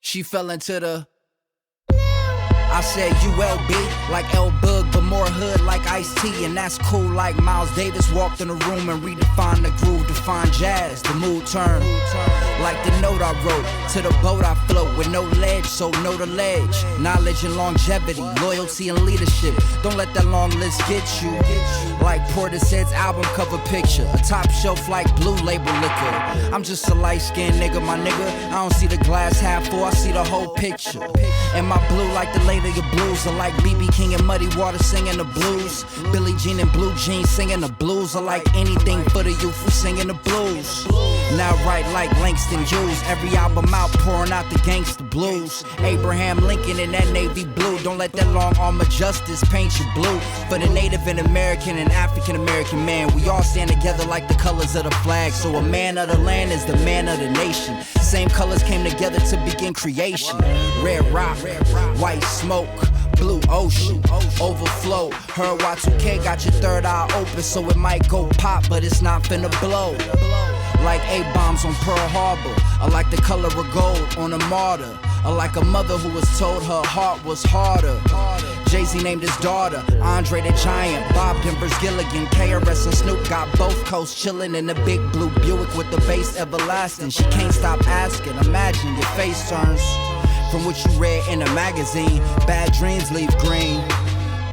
She fell into the I said ULB like L Bug, but more hood like Ice-T, and that's cool like Miles Davis walked in the room and redefined the groove, define jazz, the mood turn. Like the note I wrote, to the boat I float with no ledge, so know the ledge. Knowledge and longevity, loyalty and leadership. Don't let that long list get you. Like Portishead's album cover picture, a top shelf like Blue Label liquor. I'm just a light-skinned nigga, my nigga. I don't see the glass half full, I see the whole picture. And my blue like the lady of blues, are like BB King and Muddy Water singing the blues. Billie Jean and Blue Jeans singing the blues, are like anything for the youth who singing the blues. Now write like Langston Hughes, every album out pouring out the gangsta blues. Abraham Lincoln in that navy blue, don't let that long arm of justice paint you blue. For the Native and American and African American man, we all stand together like the colors of the flag. So a man of the land is the man of the nation. Same colors came together to begin creation. Red rock, white smoke, blue ocean, overflow. Her Y2K got your third eye open, so it might go pop, but it's not finna blow. Like A-bombs on Pearl Harbor, I like the color of gold on a martyr. I like a mother who was told her heart was harder. Jay-Z named his daughter Andre the Giant, Bob Denver's Gilligan, KRS and Snoop got both coasts chillin' in the big blue Buick with the bass everlasting. She can't stop asking, imagine your face turns from what you read in a magazine. Bad dreams leave green.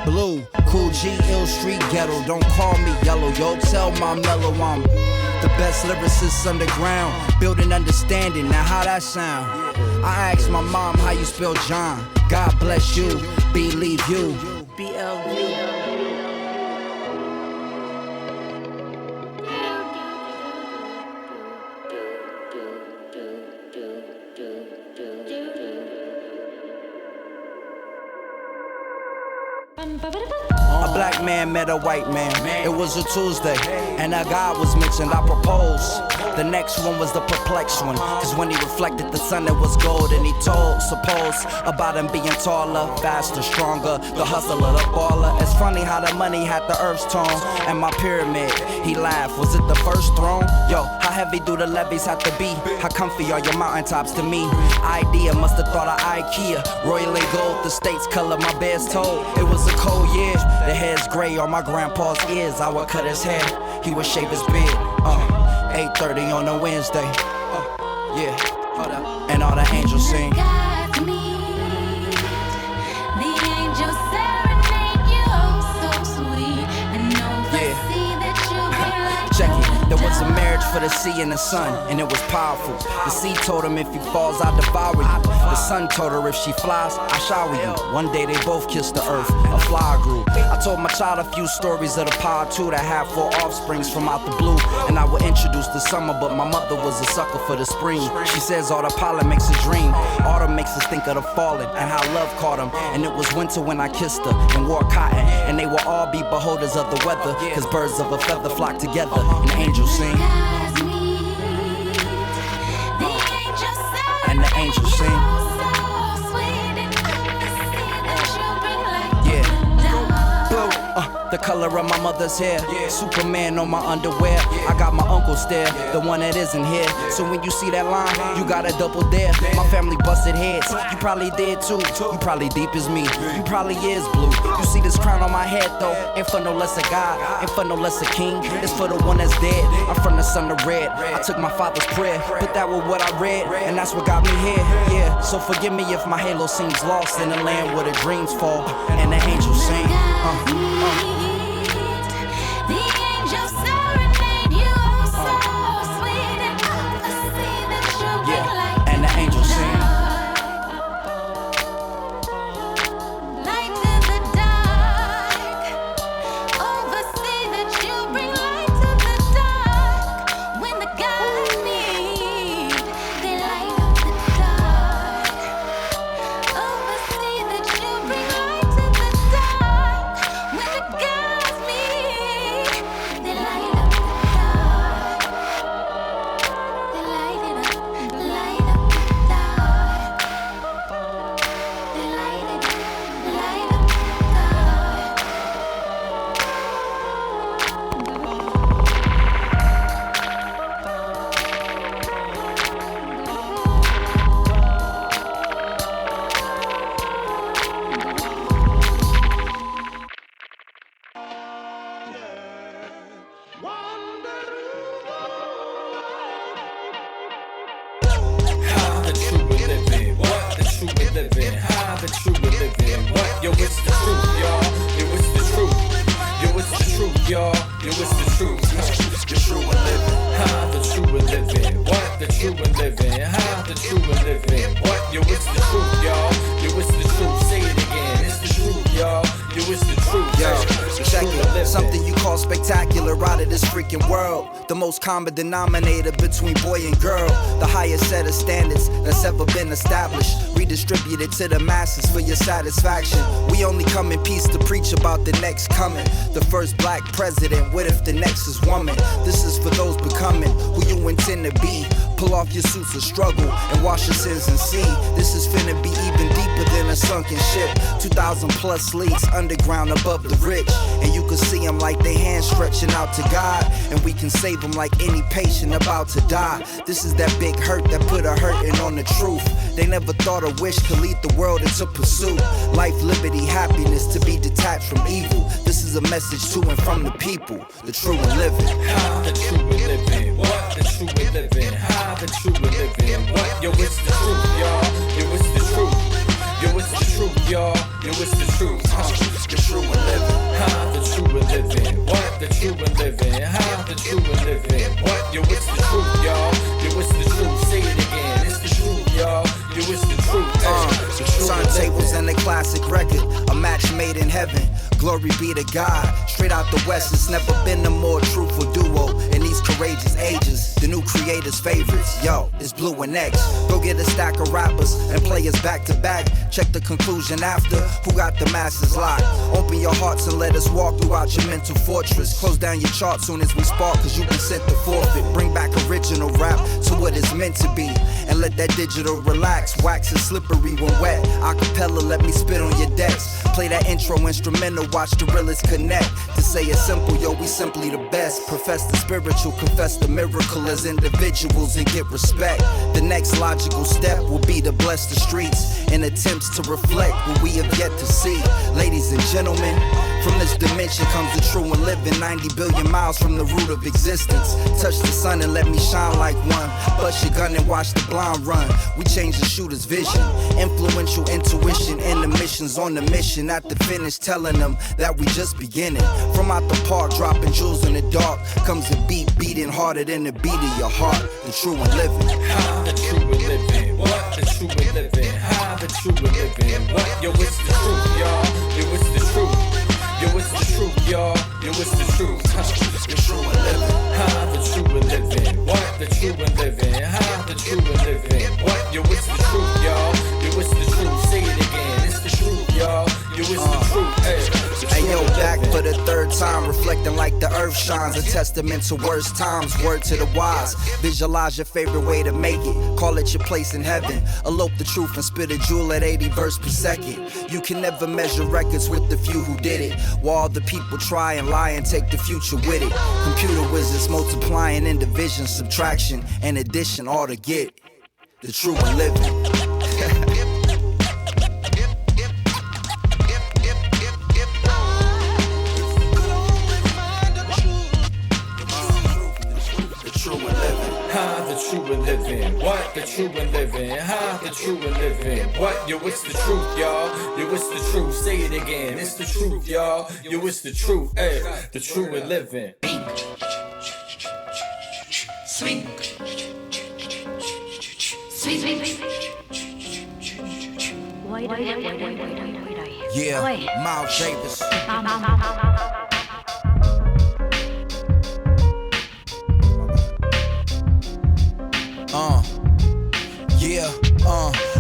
Blue, Cool G, Ill Street Ghetto. Don't call me yellow, yo, tell my mellow I'm the best lyricists underground. Building understanding, now how that sound? I asked my mom how you spell John. God bless you, believe you. BLU. A black man met a white man. It was a Tuesday, and a God was mentioned. I proposed. The next one was the perplexed one, cause when he reflected the sun it was gold. And he told, suppose, about him being taller, faster, stronger, the hustler, the baller. It's funny how the money had the earth's tone and my pyramid. He laughed, was it the first throne? Yo, how heavy do the levees have to be? How comfy are your mountaintops to me? Idea must have thought of Ikea. Royal and gold, the state's color, my bed's told. It was a cold year, the hair's gray on my grandpa's ears. I would cut his hair, he would shave his beard. 8:30 on a Wednesday. Yeah, hold up. And all the angels sing. Check it. There was a marriage for the sea and the sun, and it was powerful. The sea told him if he falls, I devour you. The sun told her if she flies, I shower you. One day they both kissed the earth, a flower grew. I told my child a few stories of the power too that had 4 offsprings from out the blue. And I would introduce the summer, but my mother was a sucker for the spring. She says all the pollen makes a dream. Autumn makes us think of the falling and how love caught him. And it was winter when I kissed her and wore cotton. And they will all be beholders of the weather, cause birds of a feather flock together and angels sing. And the angels sing. The color of my mother's hair, Superman on my underwear. I got my uncle's stare, the one that isn't here. So when you see that line, you gotta double dare. My family busted heads, you probably did too. You probably deep as me, you probably is blue. You see this crown on my head though, ain't for no less a God, ain't for no less a king. It's for the one that's dead, I'm from the sun of red. I took my father's prayer, put that with what I read, and that's what got me here, yeah. So forgive me if my halo seems lost in the land where the dreams fall and the angels sing. God Something you call spectacular out of this freaking world. The most common denominator between boy and girl. The highest set of standards that's ever been established. Redistributed to the masses for your satisfaction. We only come in peace to preach about the next coming. The first black president, what if the next is woman? This is for those becoming who you intend to be. Pull off your suits of struggle and wash your sins and see. This is finna be even deeper than a sunken ship. 2,000 plus leagues underground above the rich. And you can see them like they hands stretching out to God. And we can save them like any patient about to die. This is that big hurt that put a hurting on the truth. They never thought a wish could lead the world into pursuit. Life, liberty, happiness, to be detached from evil. This is a message to and from the people. The true and living. The true and living. What? The true and living. The true and living. What? Yo, it's the truth, y'all. Yo, it's the truth. Yo, it's the truth, y'all. Yo, it's the truth. The true and living. The true and living. What? The true and living. The true and living. What? Yo, it's the truth, y'all. Yo, it's the truth. Say it again. It's the truth, y'all. Yo, it's the truth. Turntables and a classic record. A match made in heaven. Glory be to God. Straight out the West, it's never been a more truthful duo in these courageous ages. The new creators' favorites, yo, it's Blu and X. Go get a stack of rappers and play us back to back. Check the conclusion after. Who got the masses locked? Open your hearts and let us walk throughout your mental fortress. Close down your chart soon as we spark, cause you've been sent to forfeit. Bring back original rap to what it's meant to be. And let that digital relax. Wax is slippery when wet. Acapella, let me spit on your decks. Play that intro instrumental, watch the realest connect. To say it simple, yo, we simply the best. Profess the spiritual, confess the miracle as individuals and get respect. The next logical step will be to bless the streets in attempts to reflect what we have yet to see. Ladies and gentlemen, from this dimension comes the true and living. 90 billion miles from the root of existence. Touch the sun and let me shine like one. Bust your gun and watch the blind run. We change the shooter's vision. Influential intuition and the missions on the mission. At the finish telling them that we just beginning. From out the park dropping jewels in the dark comes a beat beating harder than the beat of your heart. The true and living. The true and living. What? The true and living. The true and living. What? Yo, it's the truth, y'all. Yo, it's the truth. Yo, it's the truth, y'all. Yo, it's the truth. The true and living. The true and living. What? The true and living. The true and living. What? Yo, it's the truth, y'all. Yo, it's the truth. Say it again. It's the truth, y'all. Yo, it's the truth. Hey, yo, back for the third time, reflecting like the earth shines. A testament to worst times, word to the wise. Visualize your favorite way to make it. Call it your place in heaven. Elope the truth and spit a jewel at 80 verse per second. You can never measure records with the few who did it. While the people try and lie and take the future with it. Computer wizards multiplying in division, subtraction, and addition, all to get the true and living. The true and living. What? The true and living. The true and living. What? Yo, it's the truth, y'all. Yo, it's the truth. Say it again. It's the truth, y'all. Yo, it's the truth. Hey, the true and living. Swing. Swing. Yeah, Miles Davis.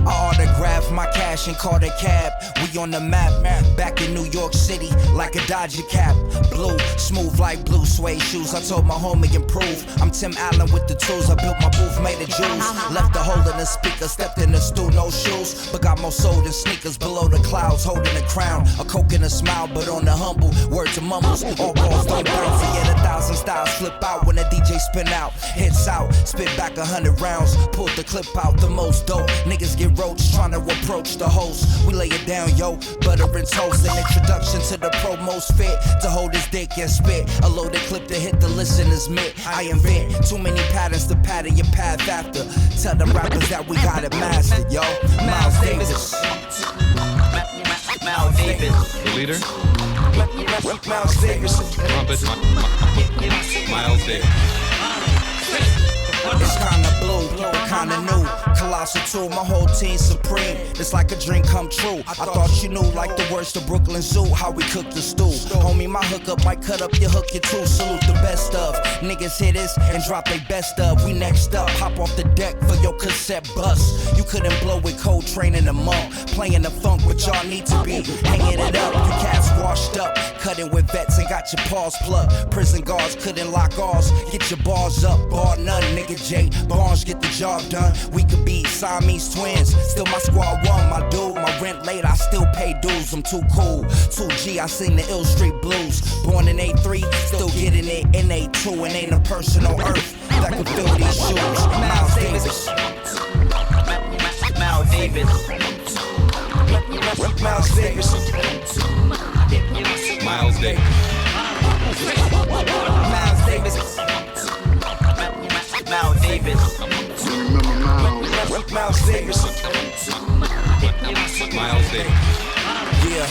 I autographed my cash and called a cab. We on the map, back in New York City, like a Dodgr cap. Blue, smooth like blue suede shoes. I told my homie improve. I'm Tim Allen with the tools. I built my booth made of jewels. Left a hole in the speaker, stepped in the stool, no shoes. But got more soul than sneakers below the clouds, holding a crown. A coke and a smile, but on the humble. Word to mumbles, all balls don't bounce. And yet 1,000 styles flip out when the DJ spin out. Hits out, spit back 100 rounds. Pulled the clip out, the most dope. Niggas get roached trying to approach the host. We lay it down, yo, butter and toast. An introduction to the promo's fit to hold his dick and spit. A loaded clip to hit the listener's mitt. I invent too many patterns to pattern your path after. Tell them rappers that we got it mastered, yo. Miles Davis. Miles Davis. The leader? Miles Davis. Trumpet, Miles Davis. It's kinda blue, kinda new. Colossal 2, my whole team supreme. It's like a dream come true. I thought you knew, like the worst of Brooklyn Zoo, how we cook the stew. Homie, my hookup might cut up your hook, you too. Salute the best of. Niggas hit this and drop they best of. We next up, hop off the deck for your cassette bust. You couldn't blow with Coltrane in the monk. Playing the funk, but y'all need to be hanging it up. You cats washed up, cutting with vets and got your paws plucked. Prison guards couldn't lock ours. Get your bars up, bar none, nigga J. Barnes get the job done. We could be Siamese twins. Still my squad won, my dude. My rent late, I still pay dues. I'm too cool. 2G, I sing the Ill Street Blues. Born in A3, still getting it in A2. And ain't a person on earth that can fill these shoes. Miles Davis. Miles Davis. Miles Davis. Miles Davis. Miles Davis. Miles Davis. Miles Davis. Miles Davis. Yeah,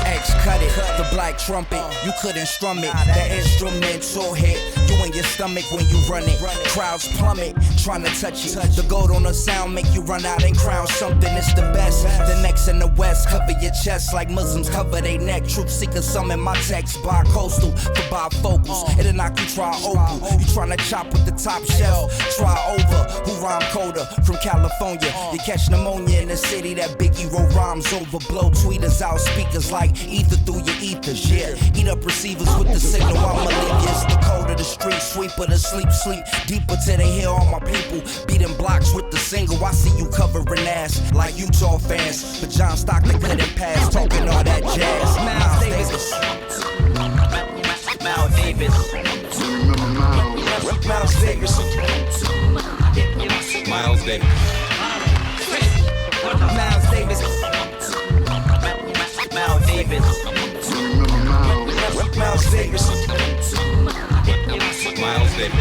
X cut it, the black trumpet, you couldn't strum it. The instrumental hit, you in your stomach when you run it. Crowds plummet, trying to touch it. The gold on the sound make you run out and crown something. It's the best. The next in the west, cover your chest like Muslims cover their neck. Truth seekers summon my text, bi-coastal for bifocals. It'll knock you tri-opal. You trying to chop with the top shelf, try over. Who rhyme colder from California? You catch pneumonia in the city that Biggie wrote rhymes over. Blow tweeters out speakers like ether through your ethers, yeah. Eat up receivers with the signal, I'ma leave you. It's the code of the street, sweeper to sleep deeper till they hear all my people beating blocks with the single. I see you covering ass like Utah fans, but John Stockton couldn't pass, talking all that jazz. Miles Davis. Miles Davis. Miles Davis. Miles Davis. Miles Davis. Miles Davis. Miles Davis. Miles Davis.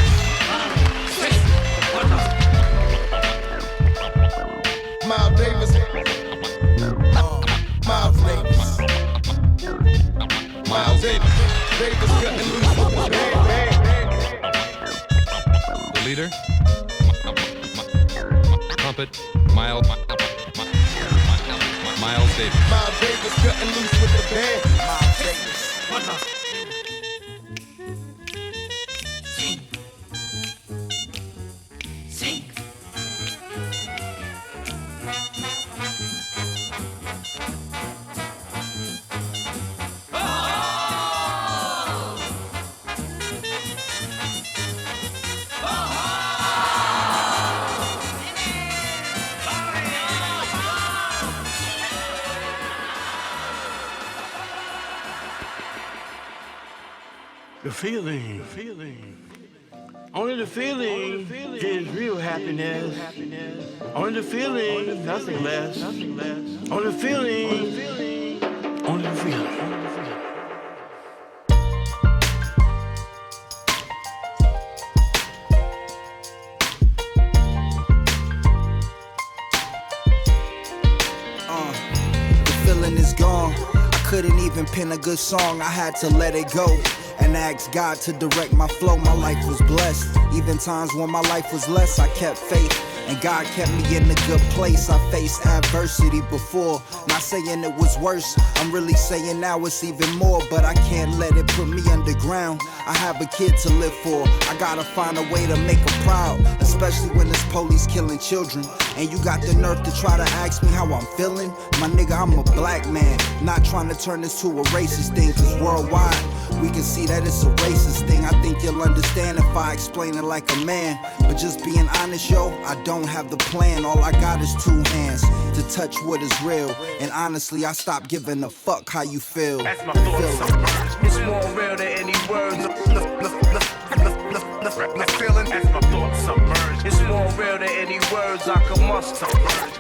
Miles Davis. Miles Davis. Miles Davis. Davis cutting loose with the band. The leader. Trumpet. Miles Davis. Miles Davis cutting loose with the band. Miles Davis. Sing. The feeling. Only the feeling gives real happiness. Only the feeling, nothing less. Only the feeling. Only the feeling. The feeling is gone. I couldn't even pen a good song. I had to let it go and ask God to direct my flow. My life was blessed. Even times when my life was less, I kept faith. And God kept me in a good place. I faced adversity before, not saying it was worse. I'm really saying now it's even more, but I can't let it put me underground. I have a kid to live for. I gotta find a way to make her proud, especially when this police killing children. And you got the nerve to try to ask me how I'm feeling? My nigga, I'm a black man, not trying to turn this to a racist thing, cause worldwide we can see that it's a racist thing. I think you'll understand if I explain it like a man. But just being honest, yo, I don't have the plan. All I got is 2 hands to touch what is real. And honestly, I stopped giving a fuck how you feel. That's my thoughts. It's more real than any words. The feeling. That's my thoughts submerged. It's more real than any words I can muster.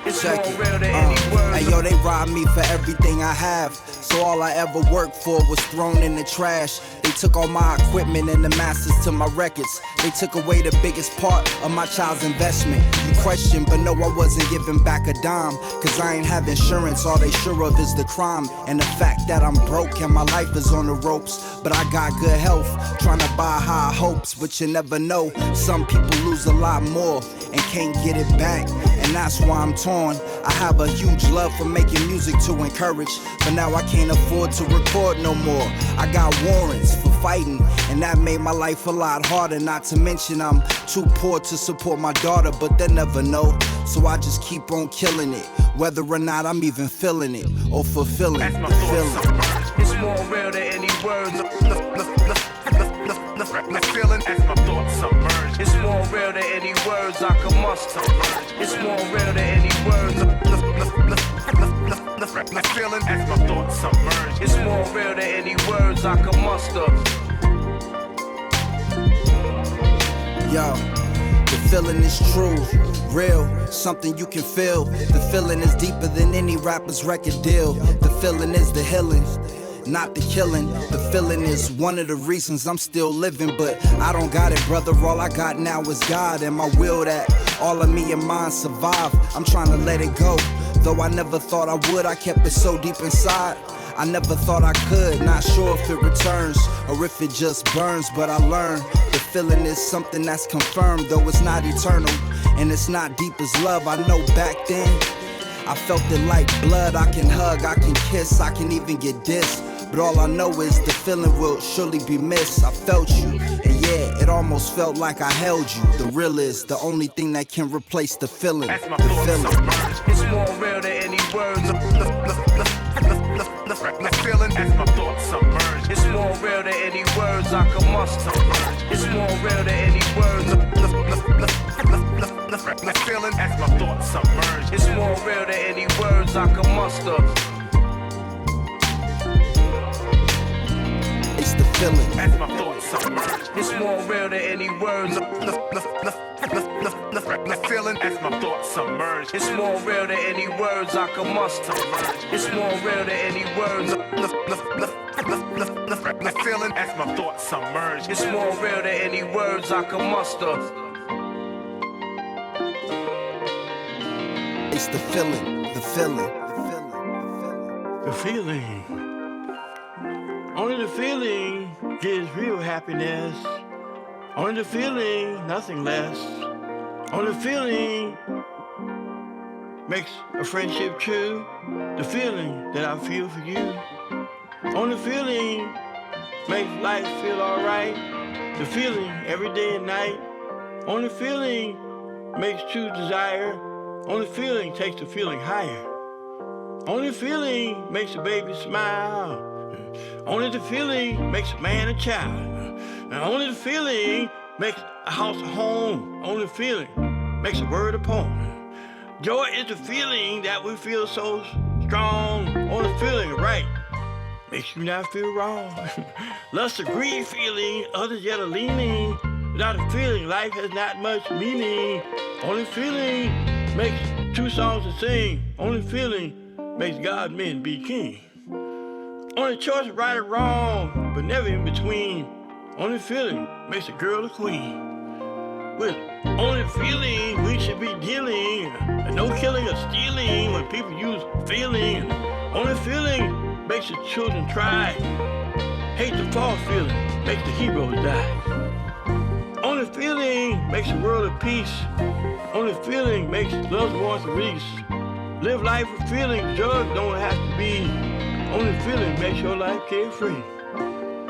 It's more real than any words. Hey yo, they robbed me for everything I have. So all I ever worked for was thrown in the trash. They took all my equipment and the masters to my records. They took away the biggest part of my child's investment. You question, but no, I wasn't giving back a dime. Cause I ain't have insurance, all they sure of is the crime. And the fact that I'm broke and my life is on the ropes. But I got good health, trying to buy high hopes. But you never know, some people lose a lot more and can't get it back. And that's why I'm torn. I have a huge love for making music to encourage, but now I can't afford to record no more. I got warrants for fighting, and that made my life a lot harder. Not to mention I'm too poor to support my daughter, but they never know. So I just keep on killing it, whether or not I'm even feeling it or fulfilling the feeling. It's more real than any words. The feeling as my thoughts submerge. It's more real than any words I can muster. It's more real than any words. The feeling as my thoughts submerge. It's more real than any words I can muster. Yo, the feeling is true, real, something you can feel. The feeling is deeper than any rapper's record deal. The feeling is the healing, not the killing. The feeling is one of the reasons I'm still living, but I don't got it, brother. All I got now is God and my will that all of me and mine survive. I'm trying to let it go, though I never thought I would. I kept it so deep inside, I never thought I could. Not sure if it returns or if it just burns, but I learned the feeling is something that's confirmed, though it's not eternal and it's not deep as love. I know back then I felt it like blood. I can hug, I can kiss, I can even get dissed, but all I know is the feeling will surely be missed. I felt you, and yeah, it almost felt like I held you. The real is the only thing that can replace the feeling. The feeling. It's more real than any words. The feeling as my thoughts submerge. It's more real than any words I can muster. It's more real than any words. The feeling as my thoughts submerge. It's more real than any words I can muster. It's the feeling. As my thoughts submerge. It's more real than any words. The feeling as my thoughts submerge. It's more real than any words I can muster. It's more real than any words. The feeling as my thoughts submerge. It's more real than any words I can muster. It's the feeling. The feeling. The feeling. Only the feeling gives real happiness. Only the feeling, nothing less. Only the feeling makes a friendship true. The feeling that I feel for you. Only the feeling makes life feel alright. The feeling every day and night. Only the feeling makes true desire. Only the feeling takes the feeling higher. Only the feeling makes a baby smile. Only the feeling makes a man a child. And only the feeling makes a house a home. Only the feeling makes a word a poem. Joy is the feeling that we feel so strong. Only the feeling right makes you not feel wrong. Lust a greed feeling, others yet a leaning. Without a feeling, life has not much meaning. Only feeling makes two songs to sing. Only feeling makes God men be king. Only choice is right or wrong, but never in between. Only feeling makes a girl a queen. With only feeling we should be dealing, and no killing or stealing when people use feeling. Only feeling makes the children try. Hate the false feeling makes the heroes die. Only feeling makes a world of peace. Only feeling makes loved ones release. Live life with feeling, drugs don't have to be. Only feeling makes your life carefree.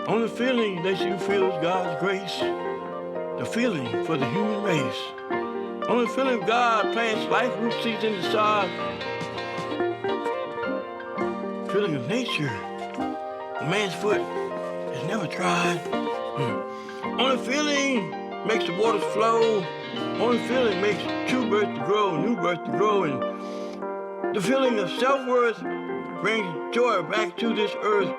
Only feeling lets you feel God's grace. The feeling for the human race. Only feeling God plants life root seeds in the sod. Feeling of nature. A man's foot has never tried. Only feeling makes the waters flow. Only feeling makes true birth to grow, new birth to grow. And the feeling of self-worth brings joy back to this earth.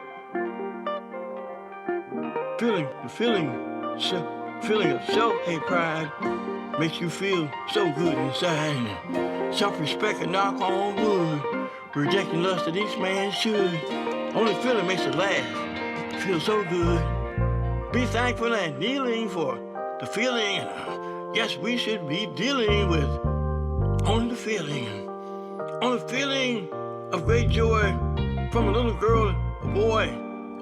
The feeling of self-hate pride makes you feel so good inside. Self-respect and knock on wood. Rejecting lust that each man should. Only feeling makes it last. Feel so good. Be thankful and kneeling for the feeling. Yes, we should be dealing with only the feeling. Only feeling of great joy from a little girl, a boy.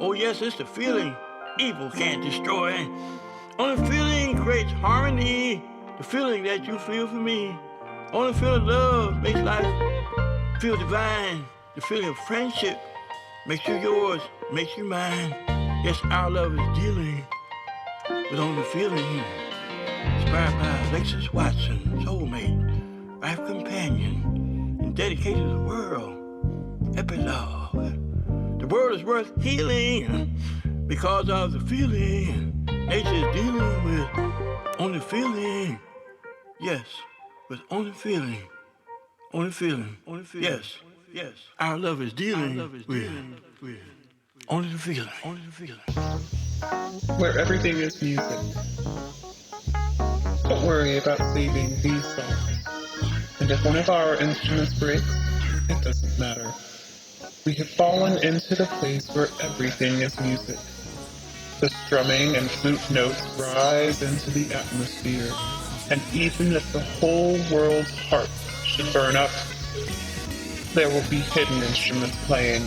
Oh yes, it's the feeling evil can't destroy. Only feeling creates harmony. The feeling that you feel for me. Only feeling love makes life feel divine. The feeling of friendship makes you yours, makes you mine. Yes, our love is dealing with only feeling. Inspired by Alexis Watson, soulmate, life companion, and dedicated to the world. Epilogue. The world is worth healing because of the feeling. Nature is dealing with only feeling. Yes, with only feeling. Only feeling. Only feeling. Yes, yes. Our love is dealing with only the feeling. Only the feeling. Where everything is music. Don't worry about saving these songs. And if one of our instruments breaks, it doesn't matter. We have fallen into the place where everything is music. The strumming and flute notes rise into the atmosphere, and even if the whole world's heart should burn up, there will be hidden instruments playing.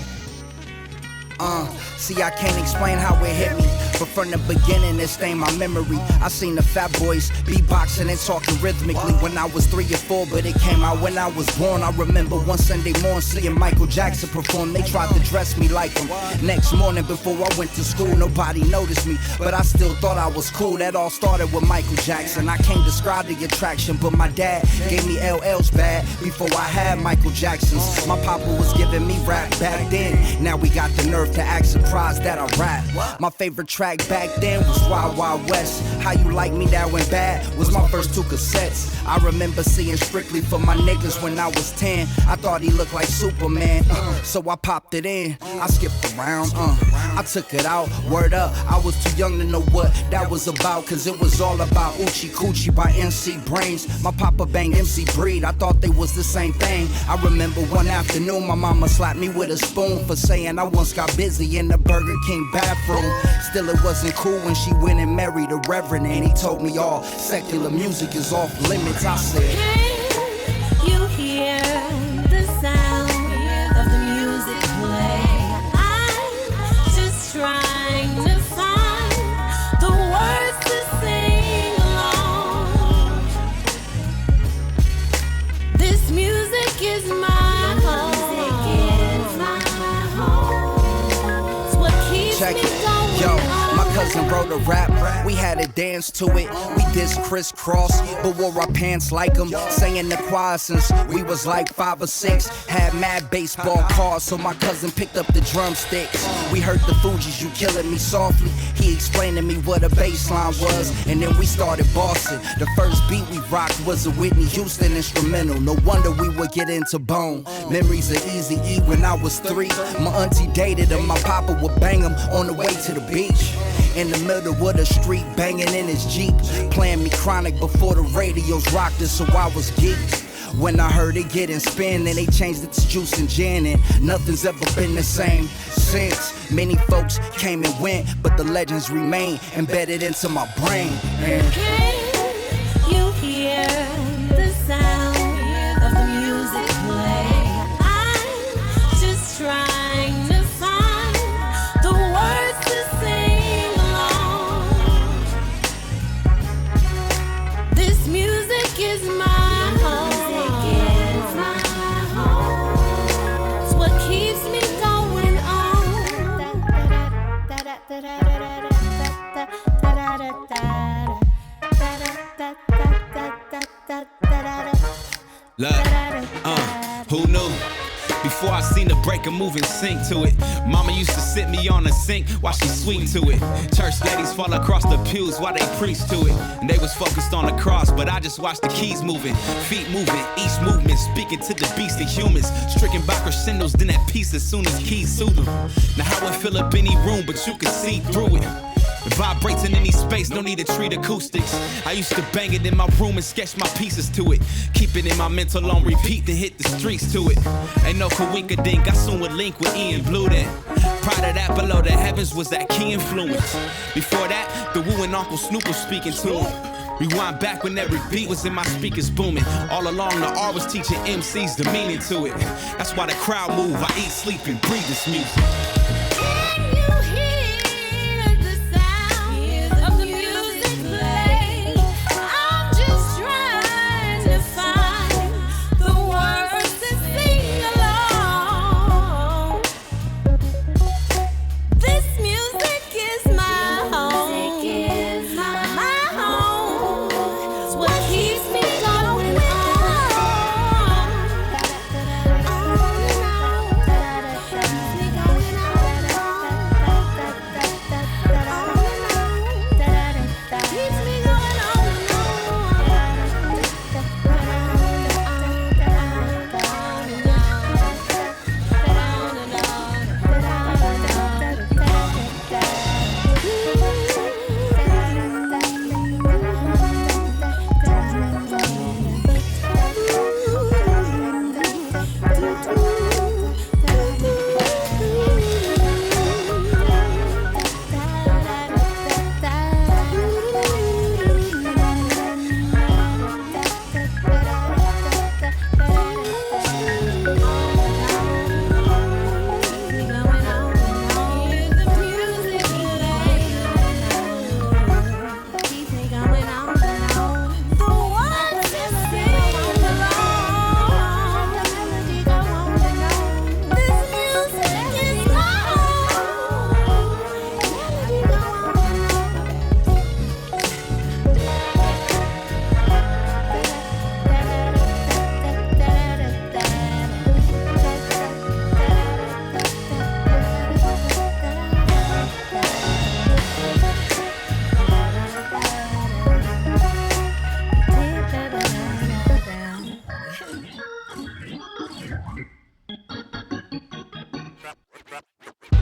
See, I can't explain how it hit me, but from the beginning it stained my memory. I seen the fat boys beatboxing and talking rhythmically when I was 3 or 4, but it came out when I was born. I remember one Sunday morning seeing Michael Jackson perform. They tried to dress me like him. Next morning before I went to school, nobody noticed me, but I still thought I was cool. That all started with Michael Jackson. I can't describe the attraction, but my dad gave me LL's bad before I had Michael Jackson's. My papa was giving me rap back then. Now we got the nerve to act surprised that I rap. My favorite track back then was Wild Wild West. How You Like Me That Went Bad was my first 2 cassettes. I remember seeing Strictly for My Niggas when I was 10. I thought he looked like Superman, so I popped it in. I skipped around, I took it out, word up. I was too young to know what that was about, cause it was all about Oochie Coochie by MC Brains. My papa banged MC Breed, I thought they was the same thing. I remember one afternoon my mama slapped me with a spoon for saying I once got busy in the Burger King bathroom. Still it wasn't cool when she went and married a reverend, and he told me all secular music is off limits. I said, can you hear the sound of the music play? I'm just trying to find the words to sing along. This music is my home. It's what keeps check me it. going Yo, my on. cousin wrote a rap. We had to dance to it. We dissed crisscross, but wore our pants like them. Saying the choir since we was like 5 or 6. Had mad baseball cards, so my cousin picked up the drumsticks. We heard the Fugees, You Killing Me Softly. He explained to me what a bass line was, and then we started bossing. The first beat we rocked was a Whitney Houston instrumental. No wonder we would get into Bone. Memories of Eazy-E when I was 3. My auntie dated him, my papa would bang him on the way to the beach. In the middle of the street, banging in his Jeep, playing me Chronic before the radios rocked it, so I was geeked. When I heard it getting spin, and they changed it to Juice and Gin, and nothing's ever been the same since. Many folks came and went, but the legends remain embedded into my brain. And can you hear the sound of the music play? I'm just trying to find the words to sing along. This music is my home. It's what keeps me going on. Look, who knew? Before I seen the breaker move and sink to it. Mama used to sit me on the sink while she sweet to it. Church ladies fall across the pews while they preach to it. And they was focused on the cross, but I just watched the keys moving. Feet moving, each movement speaking to the beast of humans. Stricken by crescendos, then that peace as soon as keys soothe them. Now how it fill up any room, but you can see through it. It vibrates in any space, no need to treat acoustics. I used to bang it in my room and sketch my pieces to it. Keep it in my mental on repeat, then hit the streets to it. Ain't no coinkadink, I soon would link with Ian Blue then. Prior to that, below the heavens was that key influence. Before that, the Woo and Uncle Snoop was speaking to him. Rewind back when every beat was in my speakers booming. All along the R was teaching MCs the meaning to it. That's why the crowd move, I eat, sleep, and breathe this music.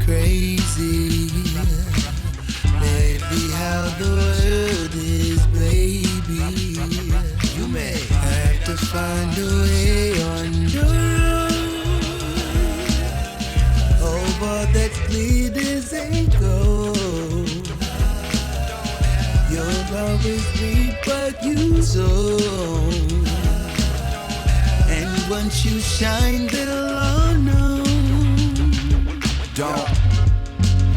Crazy, maybe how the world is, baby. You may have to find a way on your own. Oh, but that's clear as ain't gold. You'll always reap what you sow, and once you shine, they'll all know. Don't.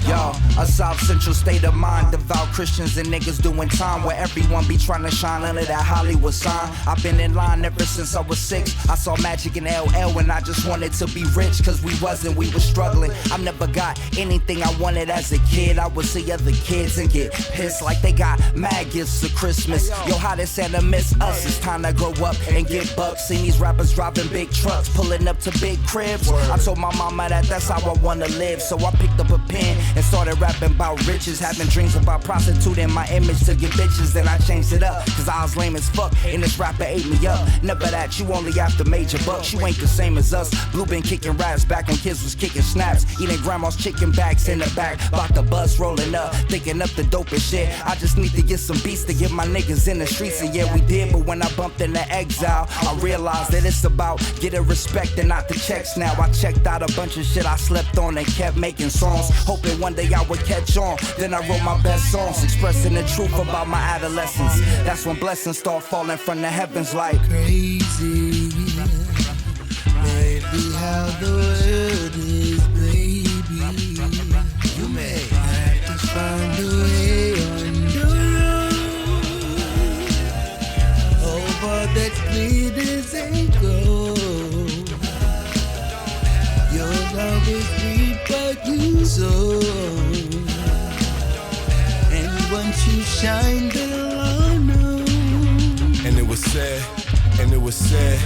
Yo, a South Central state of mind, devout Christians and niggas doing time where everyone be trying to shine under that Hollywood sign. I've been in line ever since I was 6. I saw magic in LL and I just wanted to be rich, cause we was struggling. I never got anything I wanted as a kid. I would see other kids and get pissed like they got mad gifts for Christmas. Yo, how they Santa miss us? It's time to grow up and get bucks. See these rappers driving big trucks, pulling up to big cribs. I told my mama that that's how I wanna live, so I picked up a pen and started rapping about riches, having dreams about prostituting my image to get bitches. Then I changed it up, cause I was lame as fuck, and this rapper ate me up. Never that, you only after major bucks. You ain't the same as us. Blue been kicking raps back when kids was kicking snaps, eating grandma's chicken backs in the back, about the bus rolling up, thinking up the dopest shit. I just need to get some beats to get my niggas in the streets, and yeah we did. But when I bumped into Exile, I realized that it's about getting respect and not the checks. Now I checked out a bunch of shit I slept on and kept making songs, hoping one day I would catch on. Then I wrote my best songs, expressing the truth about my adolescence. That's when blessings start falling from the heavens like crazy. Maybe how the world is, baby. You may have to find a way on your own. Oh, but that's clear as ain't gold. You'll always reap what you sow, and once you shine, they'll all know. And it was said,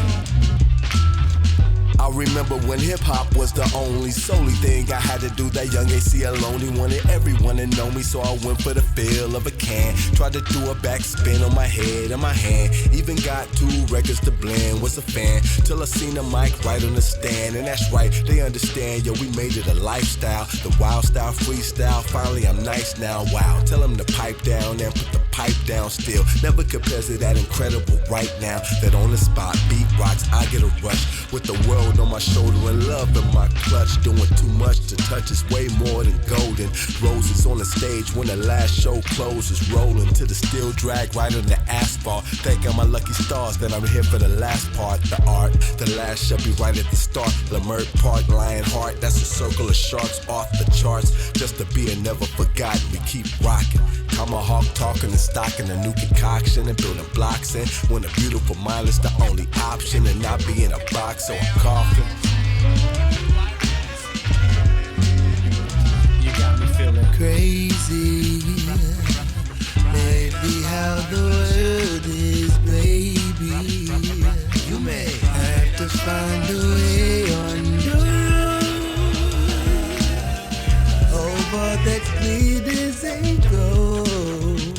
I I remember when hip-hop was the solely thing I had to do. That young Aceyalone wanted everyone to know me, so I went for the feel of a can. Tried to do a backspin on my head and my hand. Even got 2 records to blend, was a fan. Till I seen the mic right on the stand. And that's right, they understand, yo, we made it a lifestyle. The wild style, freestyle, finally I'm nice now, wow. Tell them to pipe down and put the pipe down still. Never compares to that incredible right now. That on the spot, beat rocks, I get a rush. With the world on my shoulder and love in my clutch. Doing too much to touch, is way more than golden. Roses on the stage when the last show closes. Rolling to the steel drag right on the asphalt. Thanking my lucky stars that I'm here for the last part. The art, the last shall be right at the start. Lamert Park, Lionheart, that's a circle of sharks off the charts. Just to be and never forgotten, we keep rocking. Tomahawk talking and stocking a new concoction and building blocks in. When a beautiful mind is the only option and not be in a box, so I'm coughing. You got me feeling crazy. Maybe how the world is, baby. You may have to find a way on your own. Oh, but that's clear as ain't gold.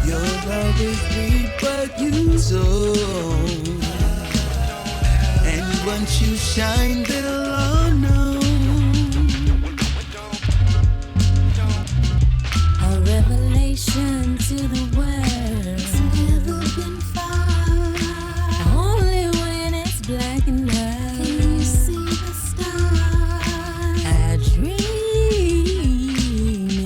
You'll always reap what you sow. And once you shine, they'll all know. A revelation to the world. It's never been far. Only when it's black and white. Can you see the stars? I dream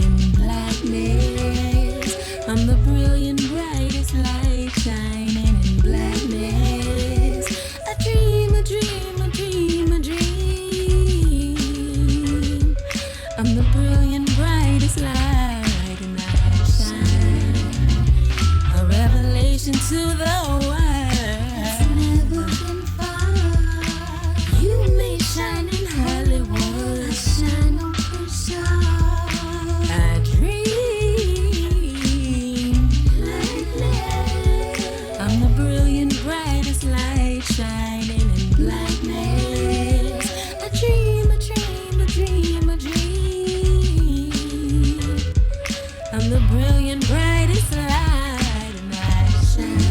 in blackness. I'm the brilliant, brightest light shining in blackness. I dream, a dream, a dream, a dream. I'm the brilliant, brightest light and I shine. A revelation to the world. It's never been far. You may shine in Hollywood. I shine on Fashawn. I dream blackness. I'm the brilliant, brightest light shining in blackness. A dream, a dream, a dream, a dream. I'm the brilliant, brightest light and I shine.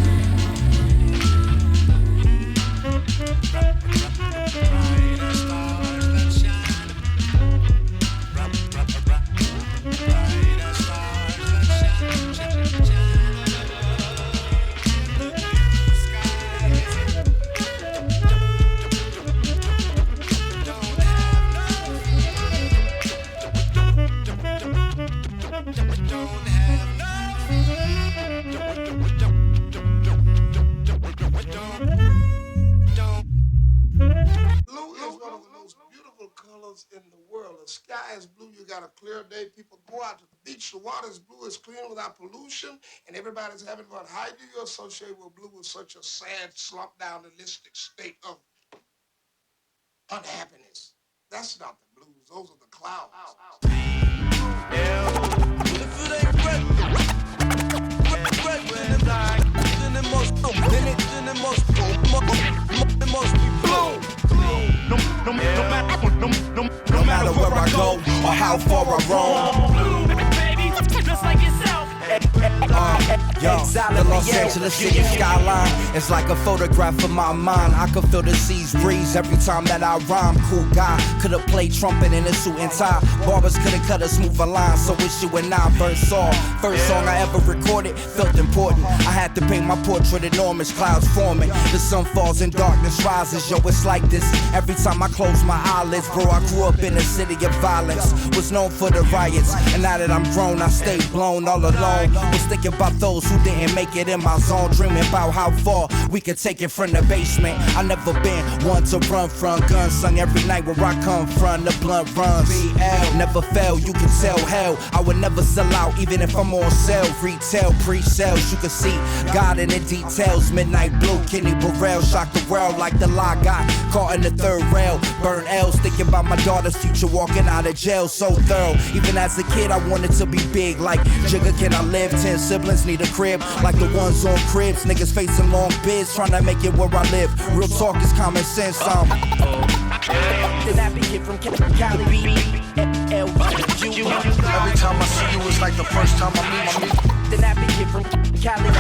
Blue is one of the most beautiful colors in the world. The sky is blue. You got a clear day. People go out to the beach. The water is blue. It's clean without pollution, and everybody's having fun. How do you associate with blue with such a sad, slumped down, realistic state of unhappiness? That's not the blues. Those are the clouds. No matter where I go or how far I roam. Baby, just like yourself. Yo, the Los Angeles city skyline is like a photograph of my mind. I could feel the seas breeze every time that I rhyme. Cool guy, could've played trumpet in a suit and tie. Barbers could've cut a smoother line, so it's you and I. First song I ever recorded, felt important. I had to paint my portrait, enormous clouds forming. The sun falls and darkness rises, yo, it's like this every time I close my eyelids. Bro, I grew up in a city of violence, was known for the riots. And now that I'm grown, I stay blown all alone. Was thinking about those who didn't make it in my zone, dreaming about how far we could take it from the basement. I never been one to run from, guns sung every night where I come from. The blunt runs, never fail, you can tell hell. I would never sell out even if I'm on sale. Retail, pre-sales, you can see God in the details. Midnight blue, Kenny Burrell, shocked the world like the lie got caught in the third rail. Burn L's, thinking about my daughter's future walking out of jail. So thorough, even as a kid I wanted to be big like Jigga. Can I live? 10 siblings need a crib. like the ones on cribs. Niggas facing long bids, trying to make it where I live. Real talk is common sense. Then I be kid from Cali. Every time I see you, it's like the first time I meet you. Then I be kid from Cali.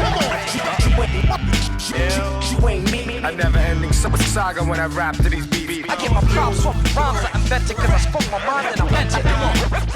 You ain't me. A never-ending saga when I rap to these beats. I get my props off the rhymes I invented, cause I spoke my mind and I meant it.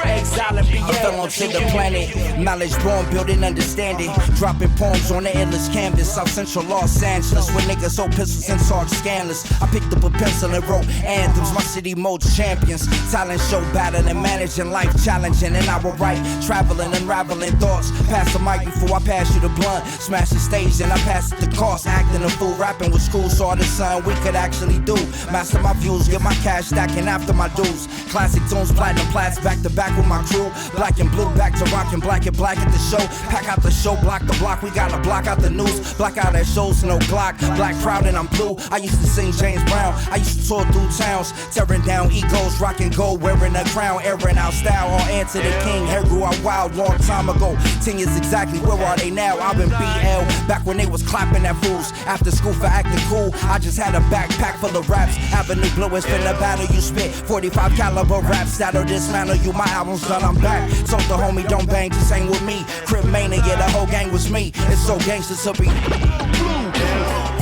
Exile and I fell onto the planet, knowledge born, building understanding. Dropping poems on the endless canvas, South Central Los Angeles, where niggas hold pistols and talk scandalous. I picked up a pencil and wrote anthems, my city modes champions. Talent show battling, managing life challenging, and I will write, traveling, unraveling thoughts. Pass the mic before I pass you the blunt. Smash the stage and I pass it the cost. Acting a fool, rapping with school, saw the sun we could actually do. Master my views, get my cash stacking after my dues. Classic tunes, platinum plats, back to back with my crew. Black and blue, back to rockin' black and black at the show. Pack out the show, block the block, we gotta block out the news. Block out at shows, no Glock. Black proud and I'm blue. I used to sing James Brown, I used to tour through towns. Tearing down egos, rockin' gold, wearing a crown. Airing out style, all answer the king. Hair grew out wild, long time ago. 10 years exactly, where are they now? I've been BL, back when they was clapping at fools. After school for acting cool, I just had a backpack full of raps. Avenue Blue is finna battle you spit. 45 caliber raps that'll dismantle you. My album's done, I'm back. Told the homie don't bang, just hang with me. Crip Mania, yeah, the whole gang was me. It's so gangster to be blue.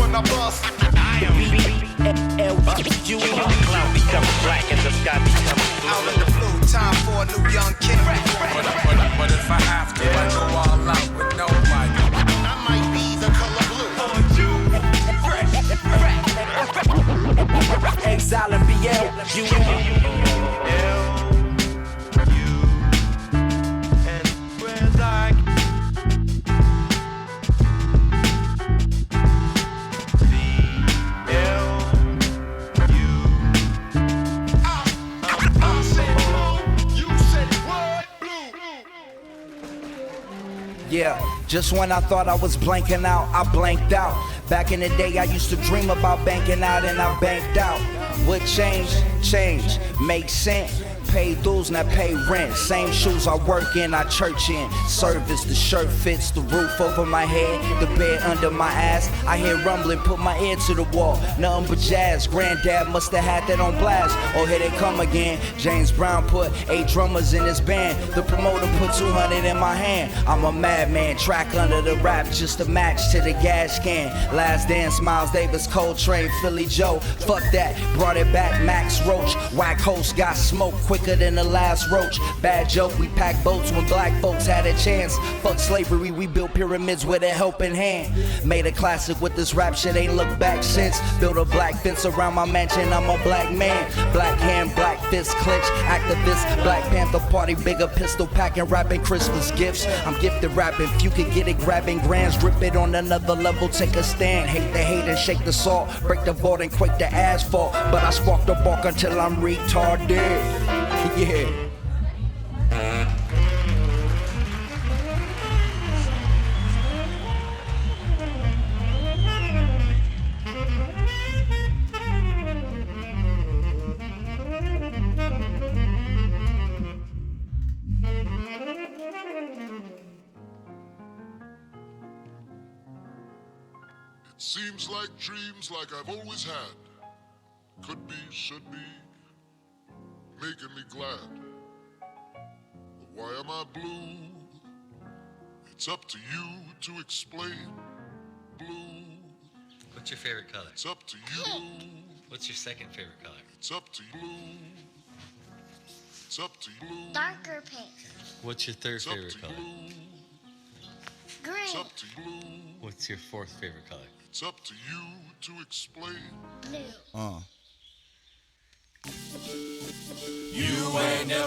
When I bust, you cloud becomes black and the sky becomes blue. out in the blue, time for a new young king. But if I have to, I go all out with nobody. I might be the color blue. Exile and BL. Yeah, just when I thought I was blanking out, I blanked out. Back in the day, I used to dream about banking out and I banked out. What change? Change. Make sense. Pay dues, not pay rent. Same shoes I work in, I church in. Service, the shirt fits, the roof over my head, the bed under my ass. I hear rumbling, put my ear to the wall. Nothing but jazz. Granddad must have had that on blast. Oh, here they come again. James Brown put 8 drummers in his band. The promoter put 200 in my hand. I'm a madman, track under the rap, just a match to the gas can. Last Dance, Miles Davis, Coltrane, Philly Joe. Fuck that, brought it back, Max Roach. Whack host got smoked quicker than the last roach. Bad joke, we packed boats when black folks had a chance. Fuck slavery, we built pyramids with a helping hand. Made a classic with this rap shit, ain't looked back since. Built a black fence around my mansion, I'm a black man. Black hand, black fist, clench, activist. Black Panther party, bigger pistol packing, rapping Christmas gifts. I'm gifted rapping, if you can get it, grabbing grands. Rip it on another level, take a stand. Hate the hate and shake the salt. Break the board and quake the asphalt. But I spark the bark until I'm retarded. Yeah. It seems like dreams like I've always had. Could be, should be, making me glad. But why am I blue? It's up to you to explain. Blue. What's your favorite color? It's up to you. What's your second favorite color? It's up to you. It's up to blue. Darker pink. What's your third favorite color? Green. It's up to blue. What's your fourth favorite color? It's up to you to explain. Blue.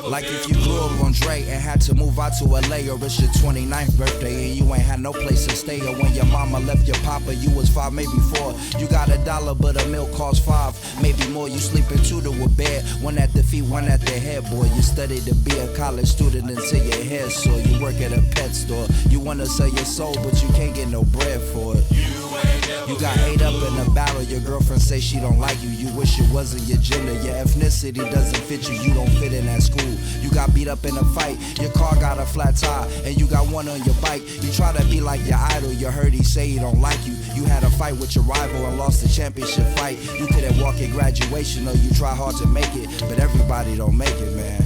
Like if you grew up on Dre and had to move out to LA, or it's your 29th birthday and you ain't had no place to stay, or when your mama left your papa, you was 5, maybe 4. You got $1, but a milk costs 5, maybe more. You sleeping 2 to a bed, 1 at the feet, 1 at the head. Boy, you study to be a college student until your hair sore. You work at a pet store, you wanna sell your soul, but you can't get no bread for it. You got ate up in a battle, your girlfriend say she don't like you. You wish it wasn't your gender, your ethnicity doesn't fit you. You don't fit in that school. You got beat up in a fight, your car got a flat tire, and you got one on your bike. You try to be like your idol, you heard he say he don't like you. You had a fight with your rival and lost the championship fight. You couldn't walk at graduation, or you try hard to make it, but everybody don't make it, man.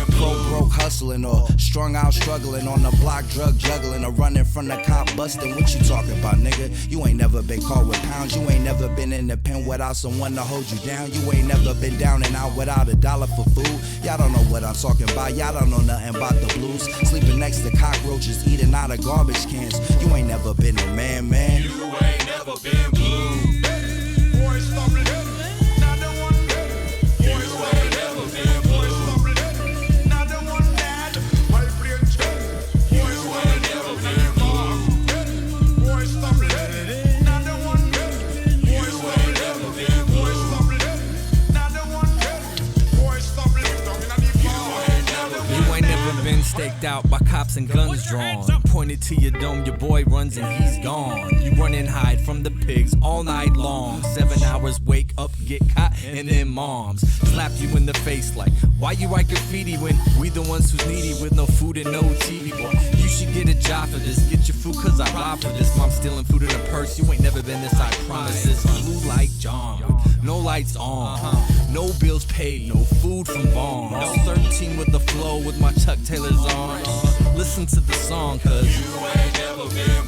Broke hustling, or strung out struggling on the block, drug juggling, or running from the cop busting. What you talking about, nigga? You ain't never been caught with pounds. You ain't never been in the pen without someone to hold you down. You ain't never been down and out without $1 for food. Y'all don't know what I'm talking about. Y'all don't know nothing about the blues. Sleeping next to cockroaches, eating out of garbage cans. You ain't never been a man, man. You ain't never been blue. Boy, stop it. Not the one. You ain't never been blue. Been staked out by cops and guns drawn. Pointed to your dome, your boy runs and he's gone. You run and hide from the pigs all night long. 7 hours, wake up, get caught, and then moms slap you in the face like, why you write graffiti when we the ones who's needy with no food and no TV? Boy, you should get a job for this. Get your food cause I rob for this. Mom stealing food in a purse. You ain't never been this, I promise. This blue like John, no lights on, no bills paid, no food from bombs. 13 with the flow with my Chuck Taylor's on. Listen to the song, cause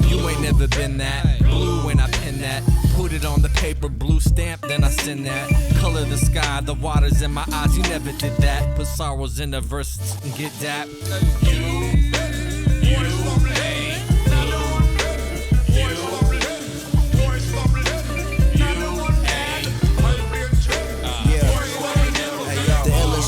you ain't never been that blue when I pen that. Put it on the paper, blue stamp, then I send that. Color the sky, the waters in my eyes, you never did that. Put sorrows in the verses and get that.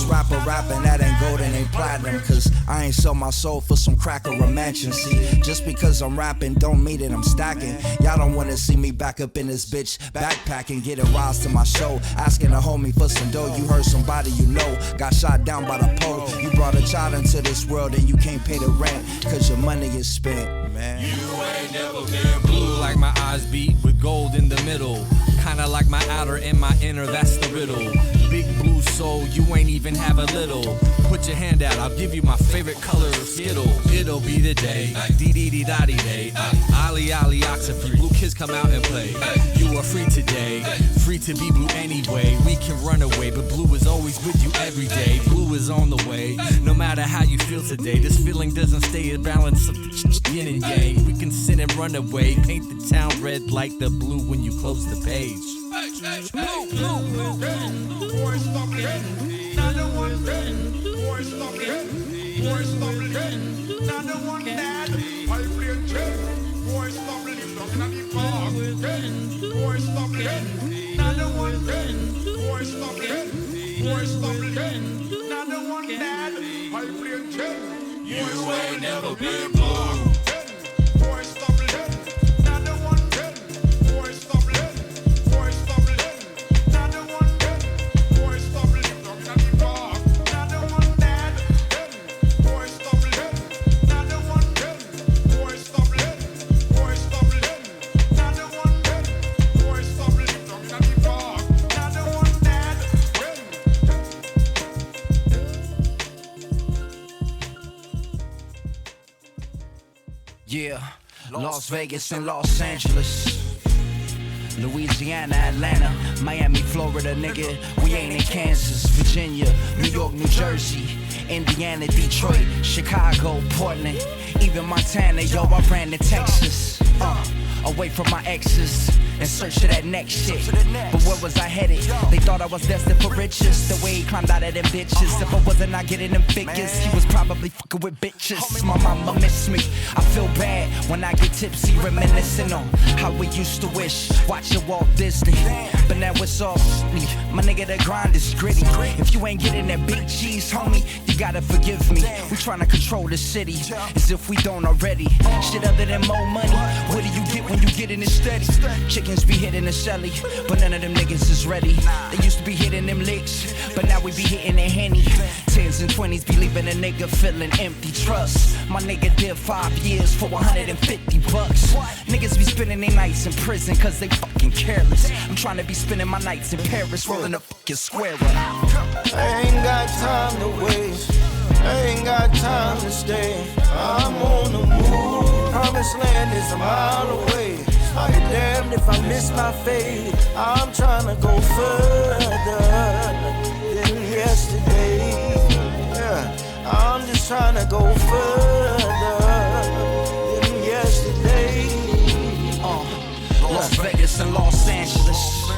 Rapper rapping, that ain't golden, ain't platinum. Cause I ain't sell my soul for some crack or a mansion. See, just because I'm rapping don't mean that I'm stacking. Y'all don't wanna see me back up in this bitch backpacking, getting rise to my show, asking a homie for some dough. You heard somebody you know got shot down by the pole. You brought a child into this world and you can't pay the rent cause your money is spent, man. You ain't never been blue like my eyes beat with gold in the middle. Kinda like my outer and my inner, that's the riddle. Big blue soul, you ain't even have a little. Put your hand out, I'll give you my favorite color of Skittle. It'll be the day, dee-dee-dee-da-dee day. Ali Oxygen, blue kids come out and play. You are free today, free to be blue anyway. We can run away, but blue is always with you every day. Blue is on the way, no matter how you feel today. This feeling doesn't stay in balance of yin and yang. We can sit and run away, paint the town red like the blue when you close the page. Boy, stop it. Not the one. Boy, stop it. Boy, stop it. Not the one that I play check. Boy, stop it. You're talking at the park. Boy, stop it. Not the one. Boy, stop it. Boy, stop it. Not the one that I play check. You ain't never been blocked. Boy, stop it. Not the one. Boy, stop it. Yeah, Las Vegas and Los Angeles, Louisiana, Atlanta, Miami, Florida, nigga. We ain't in Kansas, Virginia, New York, New Jersey, Indiana, Detroit, Chicago, Portland, even Montana. Yo, I ran to Texas, away from my exes, in search of that next shit. But where was I headed? They thought I was destined for riches. The way he climbed out of them bitches. If I wasn't not getting them figures, he was probably fucking with bitches. My mama miss me. I feel bad when I get tipsy, reminiscing on how we used to wish. Watching Walt Disney, but now it's all me. My nigga, the grind is gritty. If you ain't getting that big cheese, homie, you gotta forgive me. We tryna control the city as if we don't already. Shit other than more money. What do you get when you get in it steady? Chickens be hitting the celly, but none of them niggas is ready. They used to be hitting them licks, but now we be hitting the Henny. 10s and 20s be leaving a nigga feeling empty. Trust, my nigga did 5 years for $150. Niggas be spending their nights in prison cause they fucking careless. I'm trying to be spending my nights in Paris, rolling a fucking square up. I ain't got time to waste, I ain't got time to stay. I'm on the move, promised land is a mile away. I'll be damned if I miss my fate. I'm trying to go further than yesterday. Yeah, I'm just trying to go further than yesterday. Las Vegas and Los Angeles,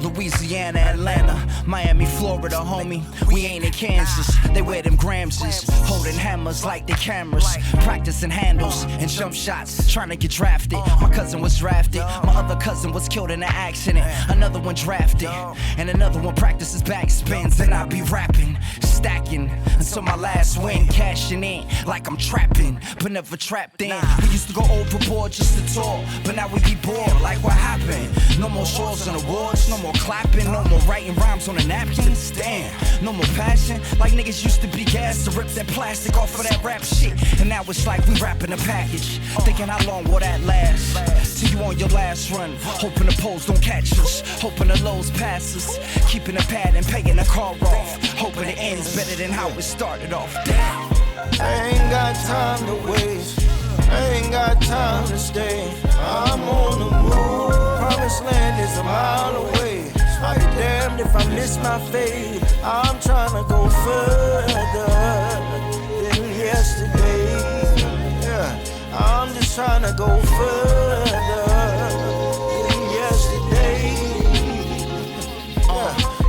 Louisiana, Atlanta, Miami, Florida, homie. We ain't in Kansas. They wear them Gramses, holding hammers like they cameras, practicing handles and jump shots, trying to get drafted. My cousin was drafted. My other cousin was killed in an accident. Another one drafted, and another one practices backspins. And I be rapping, stacking until my last win, cashing in like I'm trapping, but never trapped in. We used to go overboard just to talk, but now we be bored. Like what happened? No more shows and awards, no more clapping, no more writing rhymes on the napkins. Damn, no more passion. Like niggas used to be gas to rip that plastic off of that rap shit, and now it's like we wrapping a package. Thinking how long will that last? Till you on your last run, hoping the poles don't catch us, hoping the lows pass us, keeping the pad and paying the car off, hoping it ends better than how it started off. Damn. I ain't got time to waste, I ain't got time to stay. I'm on the move, promised land is a mile away. I'll be damned if I miss my fate. I'm trying to go further than yesterday. Yeah, I'm just trying to go further than yesterday.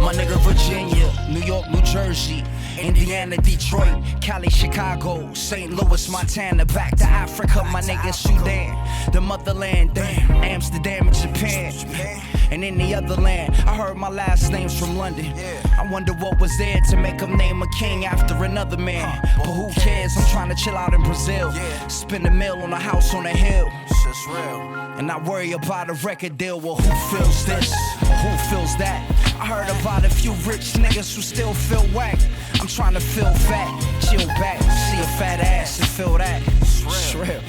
My nigga Virginia, New York, New Jersey, Indiana, Detroit, Cali, Chicago, St. Louis, Montana, back to Africa, my nigga Sudan, the motherland, damn, Amsterdam and Japan, and in the other land, I heard my last name's from London. I wonder what was there to make them name a king after another man, but who cares, I'm trying to chill out in Brazil, spend a meal on a house on a hill, and not worry about a record deal. Well, who feels this, who feels that? I heard about a few rich niggas who still feel whack. I'm trying to feel fat, chill back, see a fat ass and feel that. Shrill.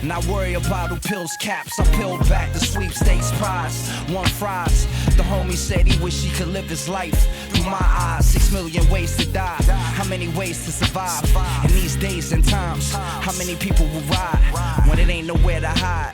Not worry about who pills caps. I peeled back the sweepstakes prize. One fries. The homie said he wish he could live his life through my eyes. 6 million ways to die. How many ways to survive? In these days and times, how many people will ride when it ain't nowhere to hide?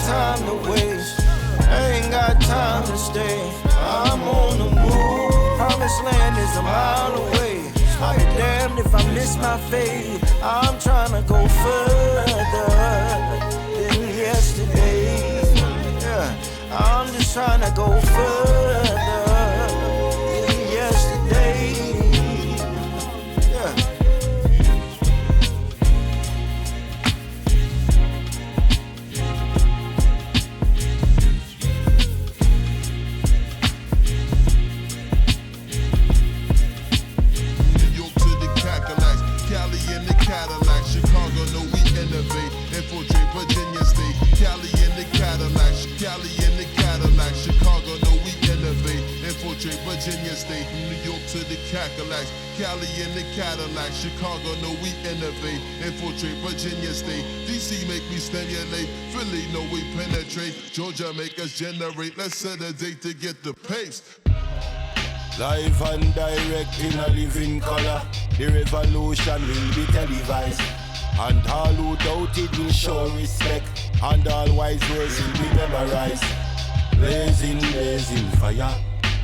Time to waste, I ain't got time to stay. I'm on the move, promised land is a mile away. I'll be damned if I miss my fate. I'm trying to go further than yesterday. Yeah, I'm just trying to go further than yesterday. Yeah. Cadillac, Chicago, no we innovate, infiltrate Virginia State, Cali in the Cadillac, Cali in the Cadillac, Chicago, no we innovate, infiltrate Virginia State, New York to the Cadillacs, Cali in the Cadillac, Chicago, no we innovate, infiltrate Virginia State, DC make me stimulate, Philly, no we penetrate, Georgia make us generate, let's set a date to get the pace. Live and direct in a living color. The revolution will be televised. And all who doubt it will show respect. And all wise words will be memorized. Blazing, blazing fire.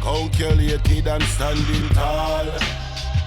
Calculated and standing tall.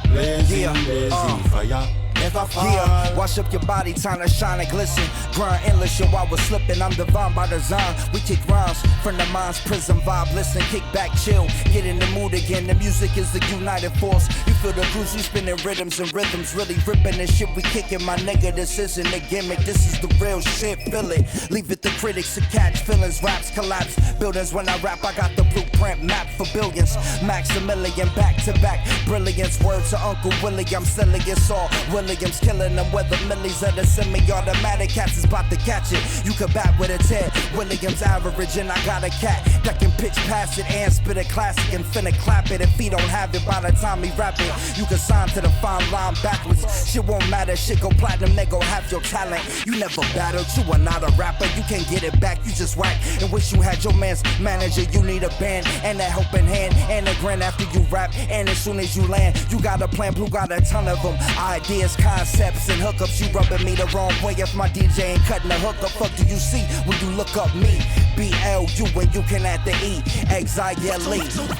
Blazing, blazing fire. If I fall, yeah, wash up your body, time to shine and glisten. Grind endless, yo, I was slipping. I'm divine by design. We kick rhymes from the mind's prison vibe. Listen, kick back, chill, get in the mood again. The music is the united force. You feel the grooves, we spinning rhythms and rhythms. Really ripping the shit we kicking, my nigga. This isn't a gimmick, this is the real shit. Feel it, leave it to critics to catch feelings. Raps collapse, buildings when I rap. I got the blueprint map for billions. Maximilian back to back, brilliance. Word to Uncle Willie, I'm silly as all. Williams killing them with the millies of the semi-automatic. Cats is about to catch it. You could bat with a 10. Williams average, and I got a cat that can pitch past it and spit a classic and finna clap it. If he don't have it by the time he rap it, you can sign to the fine line backwards. Shit won't matter, shit go platinum, they gon' have your talent. You never battled, you are not a rapper. You can't get it back, you just whack. And wish you had your man's manager. You need a band and a helping hand and a grin after you rap. And as soon as you land, you got a plan. Blue got a ton of them. Ideas, concepts, and hookups. You rubbing me the wrong way. If my DJ ain't cutting the hookup, fuck do you see when you look up me? BLU when you can add the E. Exile,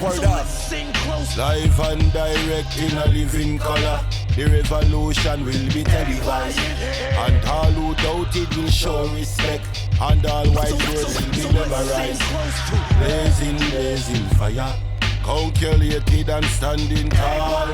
word up. live and direct in a living color. The revolution will be televised, and all who doubt it will show respect, and all white words will be memorized. Blazing fire, calculated and standing tall.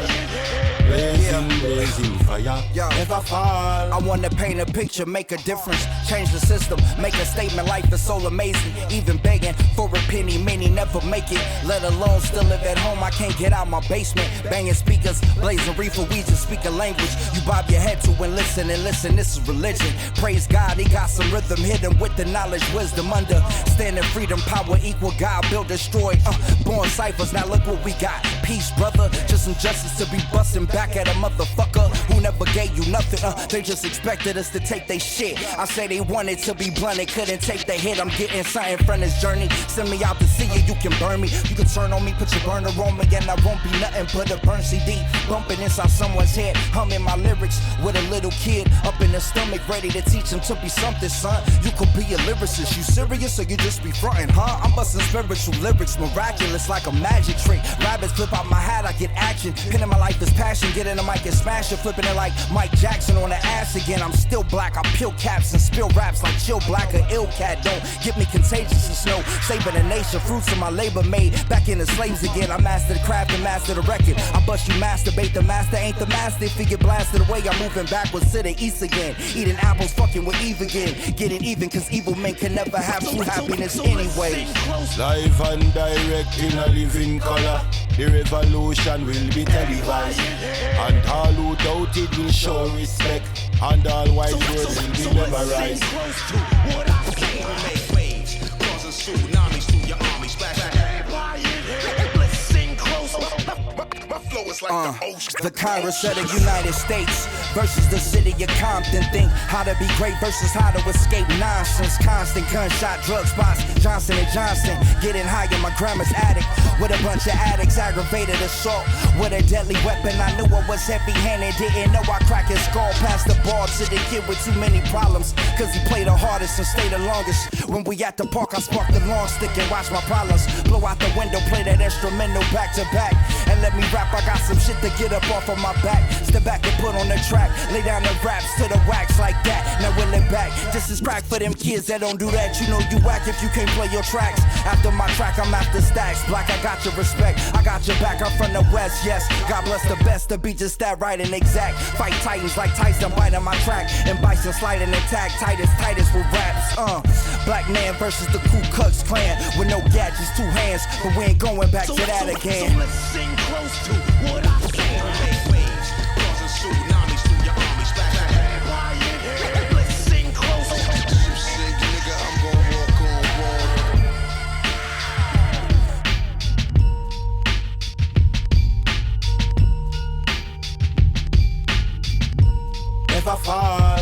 Blazing fire, never fall. I wanna paint a picture, make a difference, change the system, make a statement. Life is so amazing. Even begging for a penny, many never make it. Let alone still live at home. I can't get out my basement. Banging speakers, blazing reefer, we just speak a language you bob your head to and listen. This is religion. Praise God, he got some rhythm hidden with the knowledge, wisdom, understanding, freedom, power, equal. God built, destroyed. Born ciphers. Now look what we got. Peace, brother. Just some justice to be busting back at a motherfucker who never gave you nothing. They just expected us to take their shit. I say they wanted to be blunt, they couldn't take the hit. I'm getting something from this journey. Send me out to see you, you can burn me. You can turn on me, put your burner on me, and I won't be nothing but a burn CD. Bumping inside someone's head, humming my lyrics with a little kid up in the stomach, ready to teach him to be something, son. You could be a lyricist. You serious or you just be frontin', huh? I'm busting spiritual lyrics, miraculous like a magic trick. Rabbits flip out my hat, I get action. Pinning my life is passion, get in the mic and smash it. Flipping it like Mike Jackson on the ass again. I'm still black, I peel caps and spill raps like Chill Black or Ill Cat. Don't get me contagious and snow. Saving the nation, fruits of my labor made. Back in the slaves again, I master the craft and master the record. I bust you masturbate, the master ain't the master. If you get blasted away, I'm moving backwards to the east again. Eating apples, fucking with Eve again. Getting even, cause evil men can never have true happiness anyway. Live and direct in a living color. The revolution will be televised, and all who doubt it will show respect, and all white words will be memorized. Make waves, causing tsunamis through your army. Splash let's sing close. My flow is like the ocean. The Congress of the United States versus the city of Compton. Think how to be great versus how to escape nonsense. Constant gunshot, drug spots, Johnson & Johnson. Getting high in my grandma's attic with a bunch of addicts. Aggravated assault with a deadly weapon. I knew I was heavy-handed, didn't know I cracked his skull. Passed the ball to the kid with too many problems, cause he played the hardest and stayed the longest. When we at the park, I sparked the long stick and watched my problems blow out the window. Play that instrumental back to back and let me rap. I got some shit to get up off of my back. Step back and put on the track. Lay down the raps to the wax like that. Now will it back. This is crack for them kids that don't do that. You know you whack if you can't play your tracks. After my track, I'm after stacks. Black, I got your respect. I got your back. I'm from the West, yes. God bless the best to be just that right and exact. Fight titans like Tyson biting my track. And Bison sliding and tag Titus with raps. Black man versus the Ku Klux Klan. With no gadgets, two hands. But we ain't going back to that again. So let's sing close to what I say. Make waves, causing tsunamis through your army. Splash let's sing close. You sick nigga, I'm gonna walk on water. Never fall.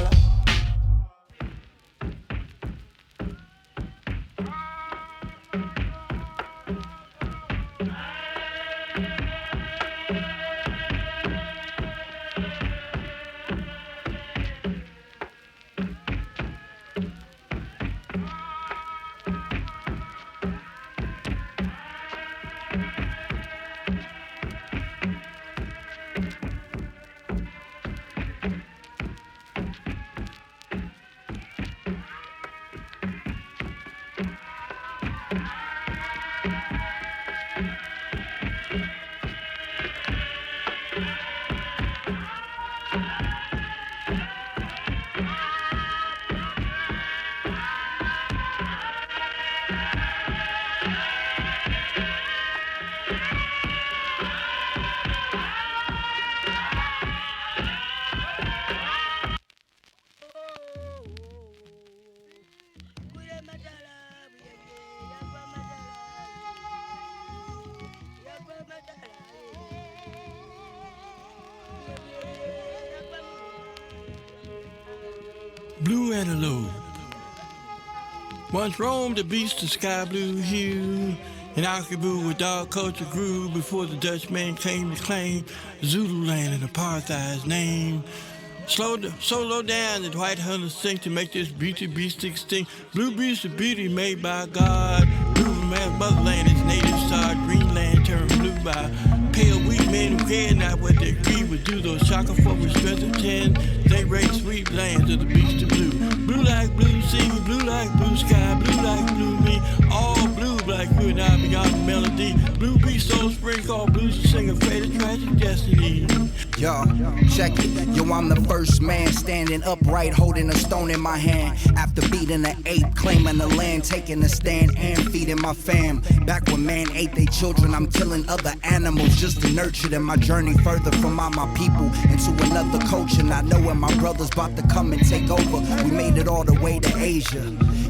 Blue Interlude. Once roamed the beach to sky blue hue, and Alkaboo with dog culture grew before the Dutchman came to claim Zululand and apartheid's name. So low down that white hunters sink to make this beauty beast extinct. Blue beast of beauty made by God. Blue man, motherland is native star. Greenland turned blue by pale wheat men who care not what they greed would do. Those shaka for strength of 10. They raise sweet lands of the beast of blue. Blue like blue sea, blue like blue sky, blue like blue me. All blue like you and I beyond the melody. Blue beast soul spring called blues to sing a faded tragic destiny. Yo, check it. Yo, I'm the first man standing upright, holding a stone in my hand. After beating an ape, claiming the land, taking a stand and feeding my fam. Back when man ate their children, I'm killing other animals just to nurture them. My journey further from all my people into another culture. Not knowing my brother's about to come and take over. We made it all the way to Asia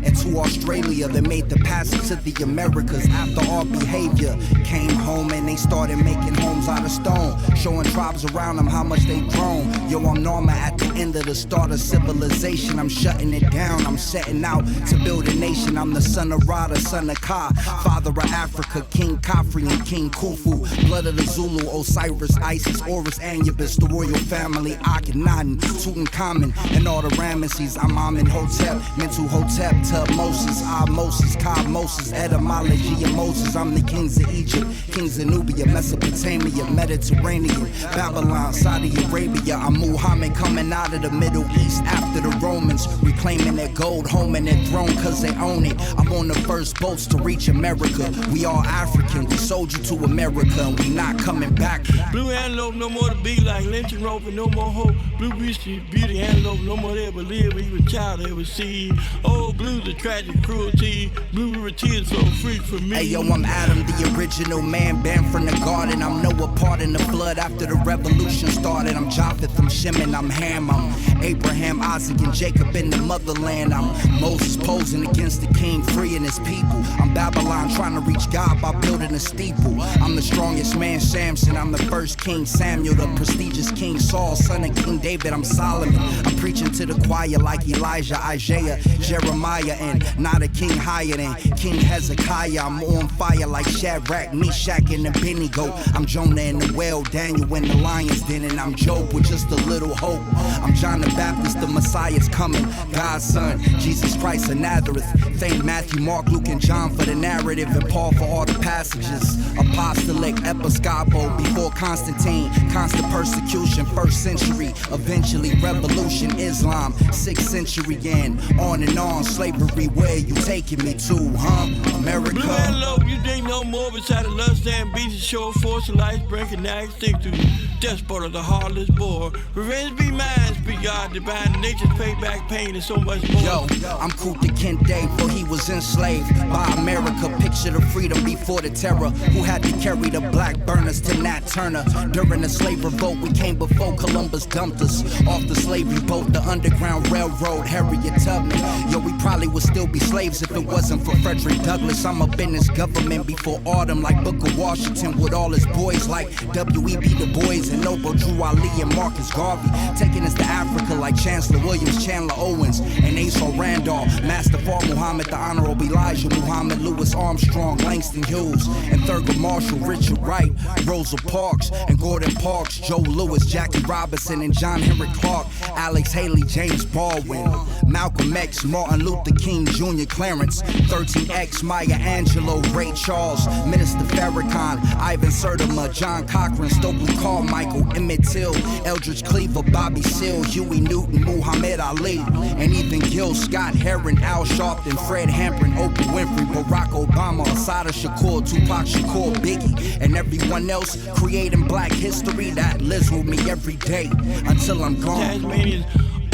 and to Australia. They made the passage to the Americas after our behavior. Came home and they started making homes out of stone, showing tribes around them how much they grown. Yo, I'm Norma at the end of the start of civilization. I'm shutting it down, I'm setting out to build a nation. I'm the son of Ra, the son of Ka, father of Africa, King Khafre and King Khufu. Blood of the Zulu, Osiris, Isis, Horus, Anubis, the royal family, Akhenaten, Tutankhamun, and all the Ramesses. I'm Amenhotep, Mental Hotep, Tutmosis, Osmosis, Cosmosis, etymology of Moses. I'm the kings of Egypt, kings of Nubia, Mesopotamia, Mediterranean, Babylon, Saudi Arabia. I'm Muhammad coming out of the Middle East after the Romans, reclaiming their gold, home and their throne cause they own it. I'm on the first boats to reach America. We all African, we sold you to America and we not coming back. Blue antelope, no more to be like lynching rope and no more hope. Blue beauty antelope, no more to ever live, even child ever see. Oh, blue, the tragic cruelty. Blue river tears flow free for me. Hey yo, I'm Adam, the original man, banned from the garden. I'm Noah, part in the flood after the revolution started. I'm Japheth, I'm Shimon, I'm Ham, I'm Abraham, Isaac, and Jacob in the motherland. I'm Moses posing against the king, freeing his people. I'm Babylon trying to reach God by building a steeple. I'm the strongest man, Samson. I'm the first king, Samuel, the prestigious king, Saul, son of King David. I'm Solomon. I'm preaching to the choir like Elijah, Isaiah, Jeremiah, and not a king higher than King Hezekiah. I'm on fire like Shadrach, Meshach, and Abednego. I'm Jonah in the well, Daniel in the lion's den, and I'm Job with just a little hope. I'm John the Baptist, the Messiah's coming, God's son, Jesus Christ of Nazareth. Thank Matthew, Mark, Luke, and John for the narrative, and Paul for all the passages. Apostolic, episcopal, before Constantine, constant persecution, 1st century, eventually revolution, Islam, 6th century, and on, slavery, where you taking me to, huh? America. Blue antelope, you think no more beside the lust and beats, show force of life, breaking now extinct to despot of the heartless bore. Revenge be mine, speak God, divine nature's payback pain and so much more. Yo, I'm Kuta Kinte, for he was enslaved by America. Picture the freedom before the terror. Who had to carry the black burners to Nat Turner? During the slave revolt, we came before Columbus dumped us off the slavery boat, the Underground Railroad, Harriet Tubman. Yo, we probably would still be slaves if it wasn't for Frederick Douglass. I'm up in this government before autumn, like Booker Washington with all his boys, like W.E.B. Du Bois and Noble Drew Ali and Marcus Garvey. Taking us to Africa like Chancellor Williams, Chandler Owens, and Asa Randolph, Master Far Muhammad, the Honorable Elijah Muhammad, Louis Armstrong, Langston Hughes, and Thurgood Marshall, Richard Wright, Rosa Parks, and Gordon Parks, Joe Lewis, Jackie Robinson, and John Henry Clark, Alex Haley, James Baldwin, Malcolm X, Martin Luther King Jr., Clarence, 13X, Maya Angelou, Ray Charles, Minister Farrakhan, Ivan Sertima, John Cochran, Stokely Carmichael, Emmett Till, Eldridge Cleaver, Bobby Seale, Huey Newton, Muhammad Ali, and even Gil Scott, Heron, Al Sharpton, Fred Hampton, Oprah Winfrey, Barack Obama, Asada Shakur, Tupac Shakur, Biggie, and everyone else creating black history that lives with me every day until I'm gone. Tasmanians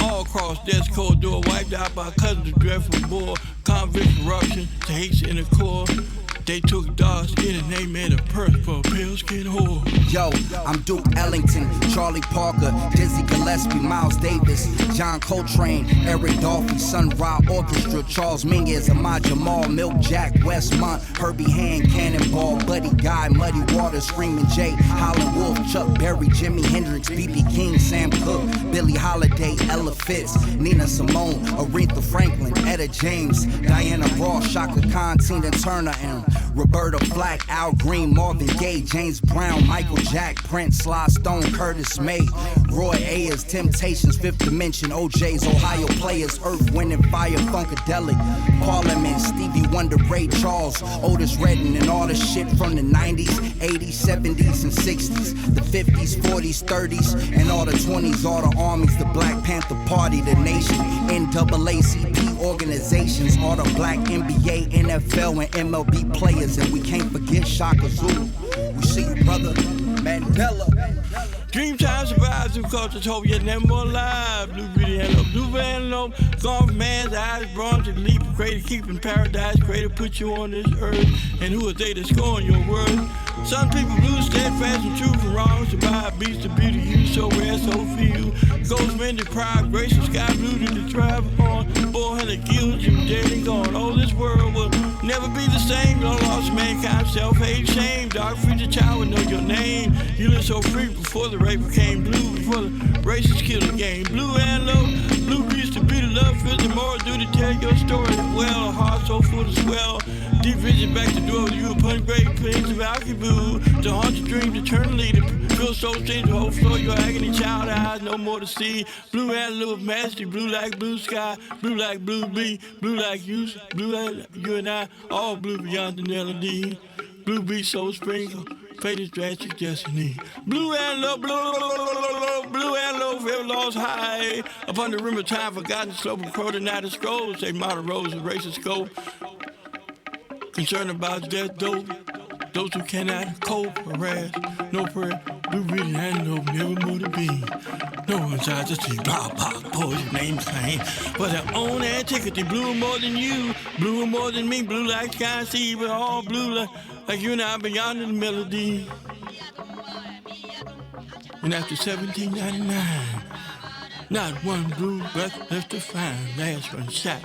all across death's corridor, wiped out by cousins of dreadful war, convict corruption to hate in the core. They took dark skin and they made a purse for a pale skin whore. Yo, I'm Duke Ellington, Charlie Parker, Dizzy Gillespie, Miles Davis, John Coltrane, Eric Dolphy, Sun Ra Orchestra, Charles Mingus, Ahmad Jamal, Milk Jack, Westmont, Herbie Hand, Cannonball, Buddy Guy, Muddy Waters, Screaming Jay, Holland Wolf, Chuck Berry, Jimi Hendrix, B.B. King, Sam Cooke, Billie Holiday, Ella Fitz, Nina Simone, Aretha Franklin, Etta James, Diana Ross, Shaka Khan, Tina Turner, and Roberta Flack, Al Green, Marvin Gaye, James Brown, Michael Jack, Prince, Sly Stone, Curtis May, Roy Ayers, Temptations, Fifth Dimension, OJ's, Ohio Players, Earth, Wind and Fire, Funkadelic, Parliament, Stevie Wonder, Ray Charles, Otis Redding, and all the shit from the 90s, 80s, 70s, and 60s, the 50s, 40s, 30s, and all the 20s, all the armies, the Black Panther Party, the nation, NAACP organizations, all the black NBA, NFL, and MLB players, and we can't forget Shaka Zulu. We see you, brother. Mandela. Dreamtime survives through culture's hope, yet never more alive. Blue beauty and low, blue van low, gone from man's eyes, bronze and leap, created, keeping paradise, created, put you on this earth. And who are they to scorn your worth? Some people blue, steadfast and true from wrong, survive, beats the beauty, you so rare, so few. Ghost men deprived, gracious sky blue to the travel on. 400 guilds, you dead and gone. Oh, this world will never be the same. No lost mankind, self-hate, shame. Dark freezer child would know your name. You lived so free before the rape became blue, before the racist killed the game. Blue and low, blue beats to be the love, feel the moral duty, tell your story well. A heart so full to swell. Deep vision back to dwell you upon great plains of Alkibu. To haunt your dreams eternally, to feel so strange, to hope for your agony, child eyes, no more to see. Blue and blue of majesty, blue like blue sky, blue like blue bee, blue like you you and I, all blue beyond the melody. Blue beat so sprinkle, fate is drastic destiny. Blue and low, blue and low, forever lost high. Upon the rim of time, forgotten slope of crow, the night of scrolls, say modern rose and racist scope. Concerned about death, those who cannot cope, harass, no prayer, blue reading and no never more to be. No one tries to see blah blah poison name claim. But their own antiquity, blue more than you, blue more than me, blue like sky and sea, but all blue like you and I beyond the melody. And after 1799, not one blue breath left to find. Last one shot.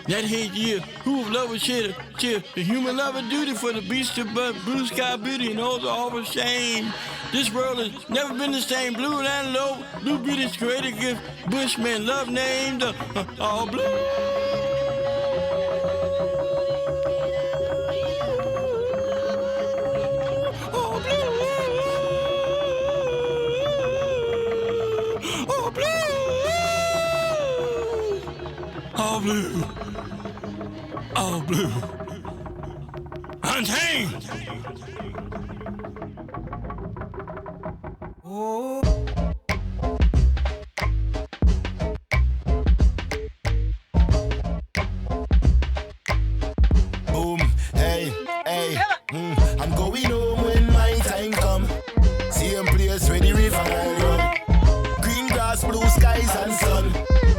That hate year, who of love would cheer the human love and duty for the beast of blue sky beauty and all the awful shame. This world has never been the same. Blue and low, blue beauty's greater gift. Bushman love named all blue. All blue, all blue, untamed. Oh. Boom, hey, I'm going home when my time come. Same place where the river run. Green grass, blue skies and sun.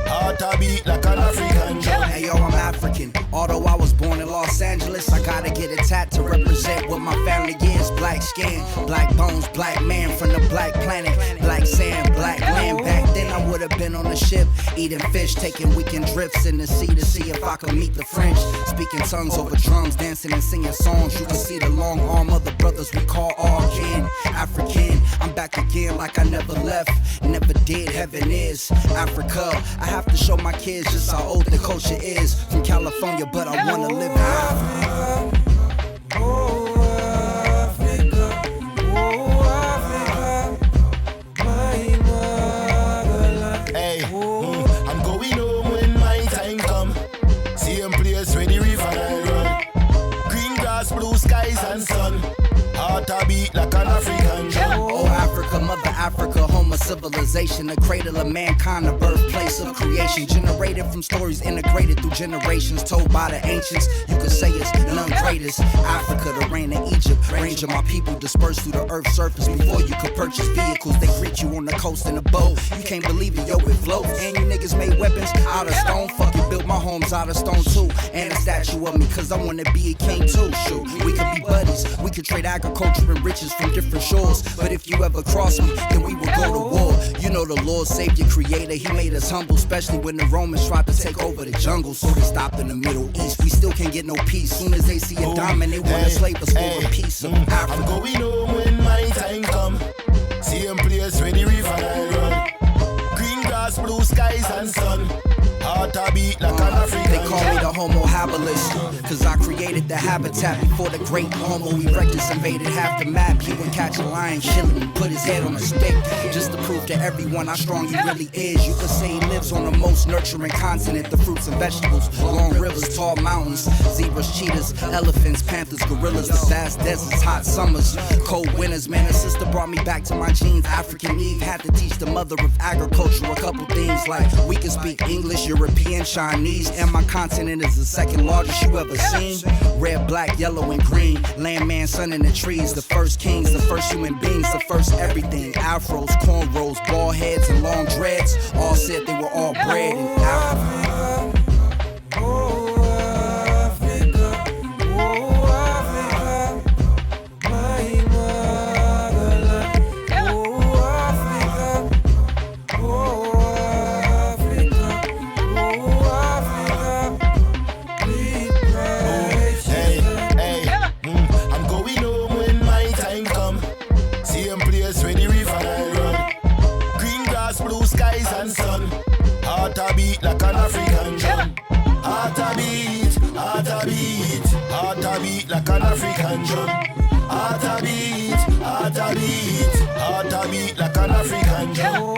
Heart a beat like an African drum. Hey yo, I'm African. Although I was born in Los Angeles, I gotta get a tat to represent what my family is. Black skin, black bones, black man from the black planet. Black sand, black land. Back then I would've been on a ship, eating fish, taking weekend drifts in the sea to see if I could meet the French. Speaking tongues over drums, dancing and singing songs. You can see the long arm of the brothers we call all kin. African, I'm back again like I never left, never did. Heaven is Africa. I have to show my kids just how old the culture is. From California, but I wanna live in Africa. Oh, Africa, my motherland. Hey, I'm going home when my time come. Same place where the river run. Green grass, blue skies and sun. Heart a beat like an African drum. Oh, Africa, mother Africa, home of civilization, the cradle of mankind, the birthplace of creation, generated from stories integrated through generations, told by the ancients. You could say it's none greatest. Africa, the reign of Egypt, range of my people dispersed through the earth's surface. Before you could purchase vehicles, they greet you on the coast in a boat. You can't believe it, yo, it floats. And you niggas made weapons out of stone. Fuck you, built my home's out of stone too, and a statue of me, cause I wanna be a king too. Shoot, we could be buddies, we could trade agriculture and riches from different shores. But if you ever cross me, then we would go to war. You know the Lord, Savior, Creator, He made us humble, especially when the Romans tried to take over the jungle. So they stopped in the Middle East. We still can't get no peace. Soon as they see a diamond, they wanna slave us for a piece of Africa. I'm going home when my time come. Same place where the river I run. Green grass, blue skies and sun. Heart a beat like an African. They call me the Homo habilis, cause I created the habitat before the great Homo erectus invaded half the map. He would catch a lion, kill him, and put his head on a stick, just to prove to everyone how strong he really is. You could say he lives on the most nurturing continent, the fruits and vegetables, long rivers, tall mountains, zebras, cheetahs, elephants, panthers, gorillas, the vast deserts, hot summers, cold winters. Man, a sister brought me back to my genes. African Eve had to teach the mother of agriculture a couple things like we can speak English, European, Chinese, and my continent is the second largest you ever seen. Red, black, yellow, and green. Landman, sun in the trees. The first kings, the first human beings, the first everything. Afros, cornrows, bald heads, and long dreads. All said they were all bred in Africa. And sun, heart a beat like an African drum. Heart a beat, heart a beat, heart a beat like an African drum. Heart a beat, heart a beat, heart a beat like an African drum.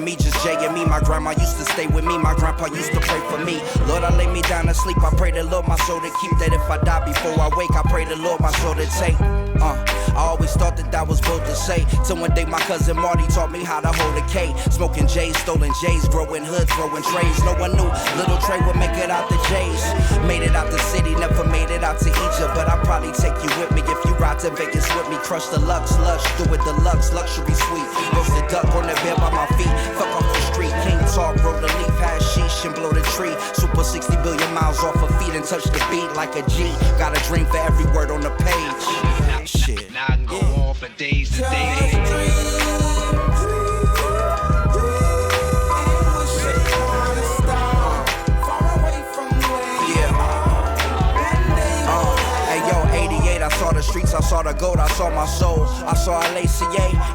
Me, just Jay and me. My grandma used to stay with me. My grandpa used to pray for me. Lord, I lay me down to sleep. I pray the Lord my soul to keep, that if I die before I wake, I pray the Lord my soul to take. I always thought that was bold to say. Till one day my cousin Marty taught me how to hold a K. Smoking J's, stolen J's, growing hood, throwing trays. No one knew little Trey would make it out the J's. Made it out the city, never made it out to Egypt, but I'll probably take you with me if you ride to Vegas with me. Crush the Lux, lush, do it deluxe, luxury suite. Roasted duck on the bed by my feet. Fuck off the street, King Talk, roll the leaf, hashish and blow the tree. Super 60 billion miles off her feet and touch the beat like a G. Got a dream for every word on the page. Shit. Now I can go on for days and days. I saw the streets, I saw the gold, I saw my soul. I saw Aloe,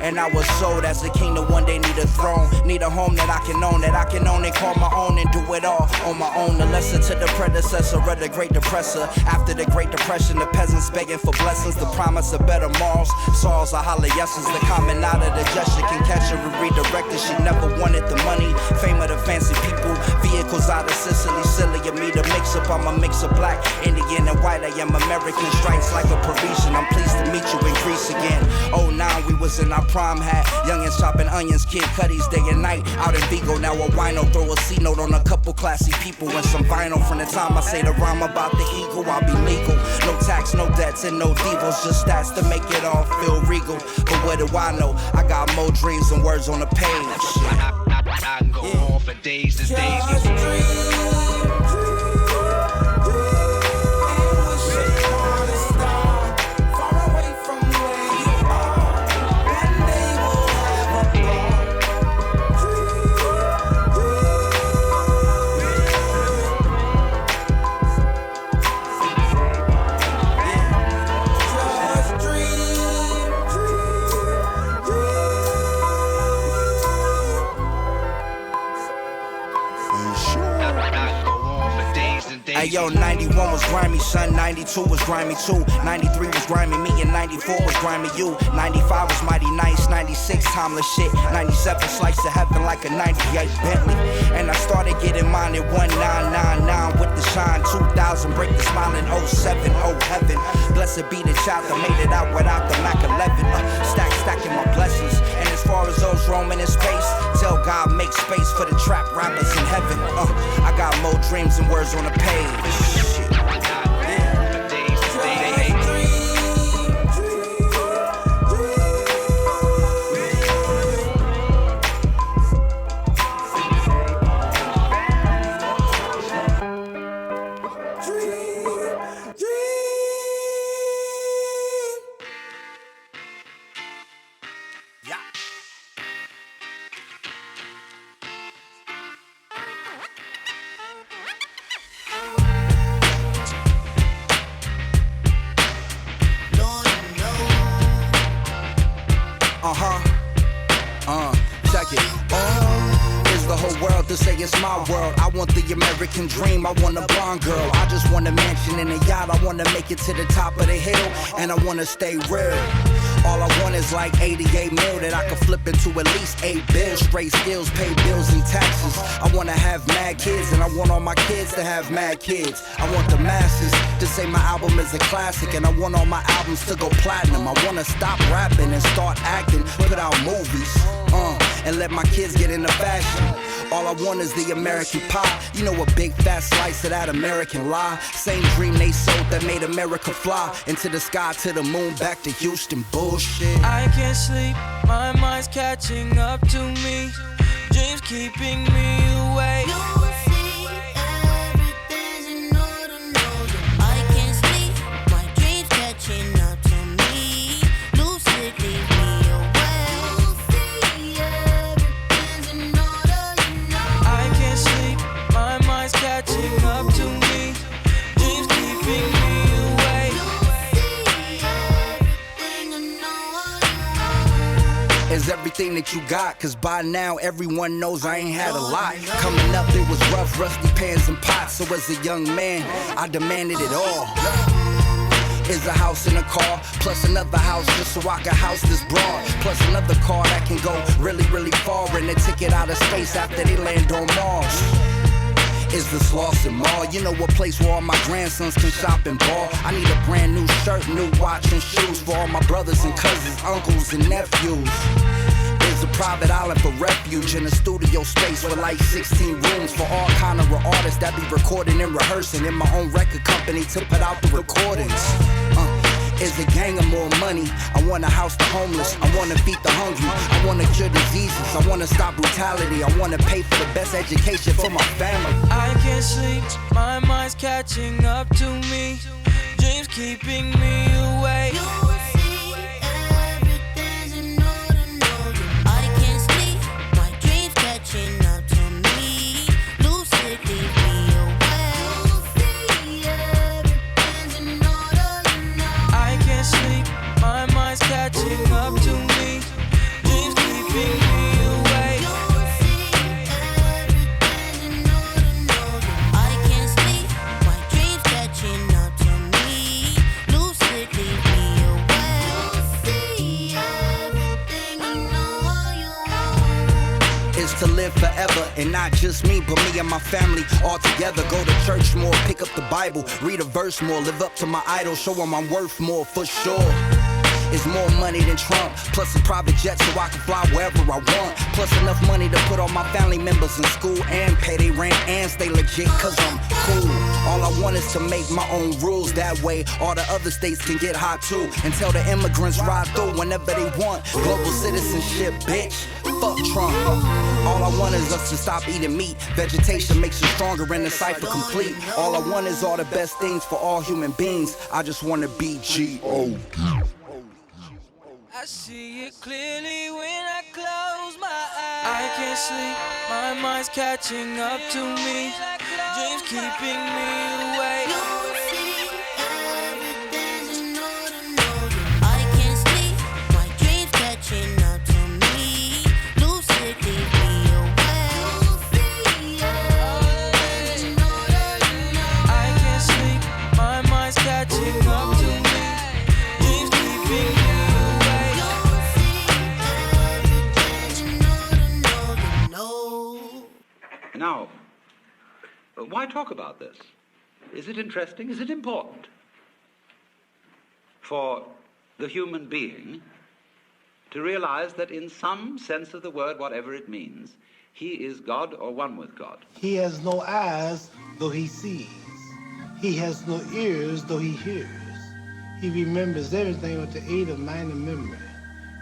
and I was sold as the king to one day need a throne. Need a home that I can own and call my own and do it all on my own. The lesson to the predecessor of the Great Depressor. After the Great Depression, the peasants begging for blessings, the promise of better morals. Saws are holla yeses, the comment out of the gesture can catch her and redirect her. She never wanted the money, fame of the fancy people. Vehicles out of Sicily, silly of me to mix up. I'm a mix of black, Indian, and white. I am American, stripes like a Parisian. I'm pleased to meet you in Greece again. 09, we was in our prime hat. Youngins chopping onions, Kid Cudies day and night. Out in Vigo, now a wino. Throw a C note on a couple classy people and some vinyl. From the time I say the rhyme about the eagle, I'll be legal. No tax, no debts, and no devils. Just stats to make it all feel regal. But what do I know? I got more dreams than words on the page. I can go on for days and days. Ayo, 91 was grimy, son, 92 was grimy too. 93 was grimy me, and 94 was grimy you. 95 was mighty nice, 96 timeless shit. 97 slice of heaven like a 98 Bentley. And I started getting mine at 1999 with the shine. 2000 break the smile in 07, oh heaven. Blessed be the child that made it out without the Mac 11. Stacking my blessings. And as far as those roaming in space, tell God make space for the trap rappers in heaven. I got more dreams and words on the page. Shit. Check it. Is the whole world to say it's my world? I want the American dream, I want a blonde girl. I just want a mansion and a yacht, I wanna make it to the top of the hill, and I wanna stay real. All I want is like 88 mil that I can flip into at least 8 bills. Straight skills, pay bills and taxes. I wanna have mad kids, and I want all my kids to have mad kids. I want the masses to say my album is a classic, and I want all my albums to go platinum. I wanna stop rapping and start acting, put out movies, and let my kids get into fashion. All I want is the American pie. You know, a big fat slice of that American lie. Same dream they sold that made America fly into the sky, to the moon, back to Houston. Bullshit. I can't sleep, my mind's catching up to me. Dreams keeping me awake. Is everything that you got, cause by now everyone knows I ain't had a lot. Coming up it was rough, rusty pans and pots, so as a young man I demanded it all. Is a house and a car, plus another house just so I can house this broad, plus another car that can go really, really far, and a ticket out of space after they land on Mars. Is the Slauson Mall, you know, a place where all my grandsons can shop and ball. I need a brand new shirt, new watch and shoes for all my brothers and cousins, uncles and nephews. There's a private island for refuge and a studio space with like 16 rooms for all kind of artists that be recording and rehearsing, in my own record company to put out the recordings. Is a gang of more money. I want to house the homeless, I want to feed the hungry, I want to cure diseases, I want to stop brutality, I want to pay for the best education for my family. I can't sleep, my mind's catching up to me. Dreams keeping me awake. Catching up to me, dreams keeping me awake. I can't sleep, my dreams catching up to me, lucid leave me awake. See everything I know you want. Is to live forever, and not just me, but me and my family all together. Go to church more, pick up the Bible, read a verse more, live up to my idol, show them I'm worth more for sure. It's more money than Trump, plus a private jet so I can fly wherever I want, plus enough money to put all my family members in school and pay their rent and stay legit cause I'm cool. All I want is to make my own rules, that way all the other states can get hot too, and tell the immigrants ride through whenever they want. Global citizenship, bitch, fuck Trump. All I want is us to stop eating meat, vegetation makes you stronger and the cipher complete. All I want is all the best things for all human beings, I just want to be G.O.D. I see it clearly when I close my eyes. I can't sleep, my mind's catching up to me. Dreams keeping me awake. I can't sleep, my dreams catching up to me. Lucid leave me awake. I Now, why talk about this? Is it interesting? Is it important? For the human being to realize that in some sense of the word, whatever it means, he is God or one with God. He has no eyes, though he sees. He has no ears, though he hears. He remembers everything with the aid of mind and memory.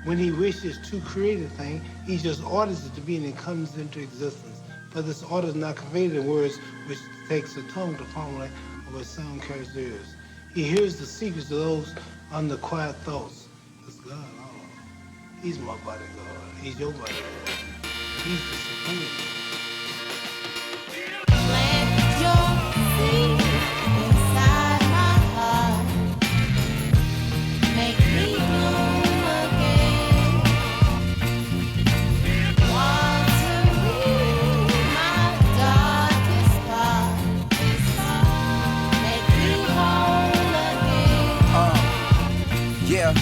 When he wishes to create a thing, he just orders it to be and it comes into existence. For this order is not conveyed in words, which takes a tongue to formulate, or a sound carries the ears. He hears the secrets of those under quiet thoughts. It's God, oh, he's my bodyguard. He's your bodyguard. He's the supreme. Plant your seed inside my heart. Make me bloom again. Water my darkest part. Make me whole again. Yeah.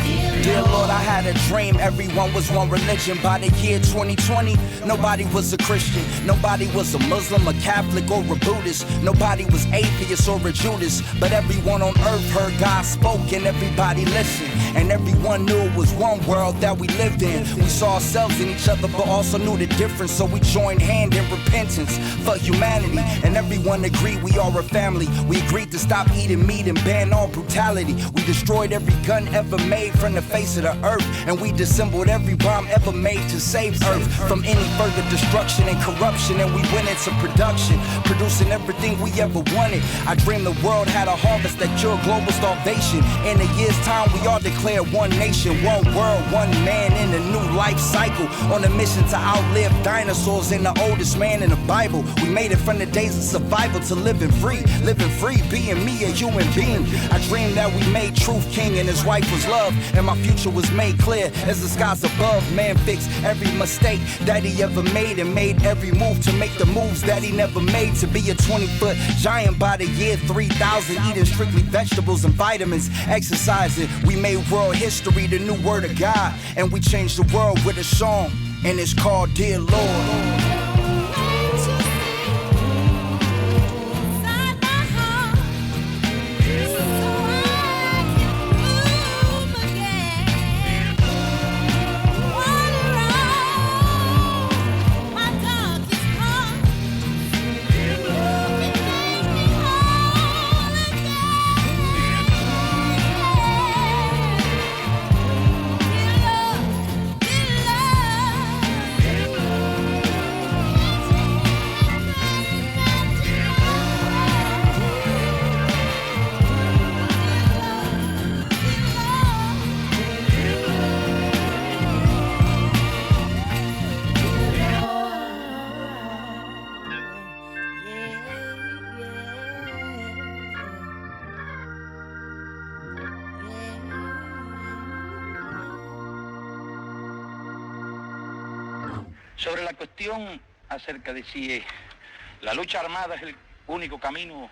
Dear Lord, I had a dream, everyone was one religion. By the year 2020, nobody was a Christian. Nobody was a Muslim, a Catholic, or a Buddhist. Nobody was atheist or a Judas. But everyone on earth heard God spoke and everybody listened. And everyone knew it was one world that we lived in. We saw ourselves in each other, but also knew the difference. So we joined hand in repentance for humanity. And everyone agreed we are a family. We agreed to stop eating meat and ban all brutality. We destroyed every gun ever made from the face of the earth, and we disassembled every bomb ever made to save Earth from any further destruction and corruption. And we went into production, producing everything we ever wanted. I dreamed the world had a harvest that cured global starvation. In a year's time, we all declared one nation, one world, one man in a new life cycle, on a mission to outlive dinosaurs and the oldest man in the Bible. We made it from the days of survival to living free, being me, a human being. I dreamed that we made truth king and his wife was love, and my future was made clear as the skies above. Man fixed every mistake that he ever made and made every move to make the moves that he never made. To be a 20-foot giant by the year 3000, eating strictly vegetables and vitamins, exercising. We made world history, the new word of God, and we changed the world with a song, and it's called Dear Lord. Sobre la cuestión acerca de si la lucha armada es el único camino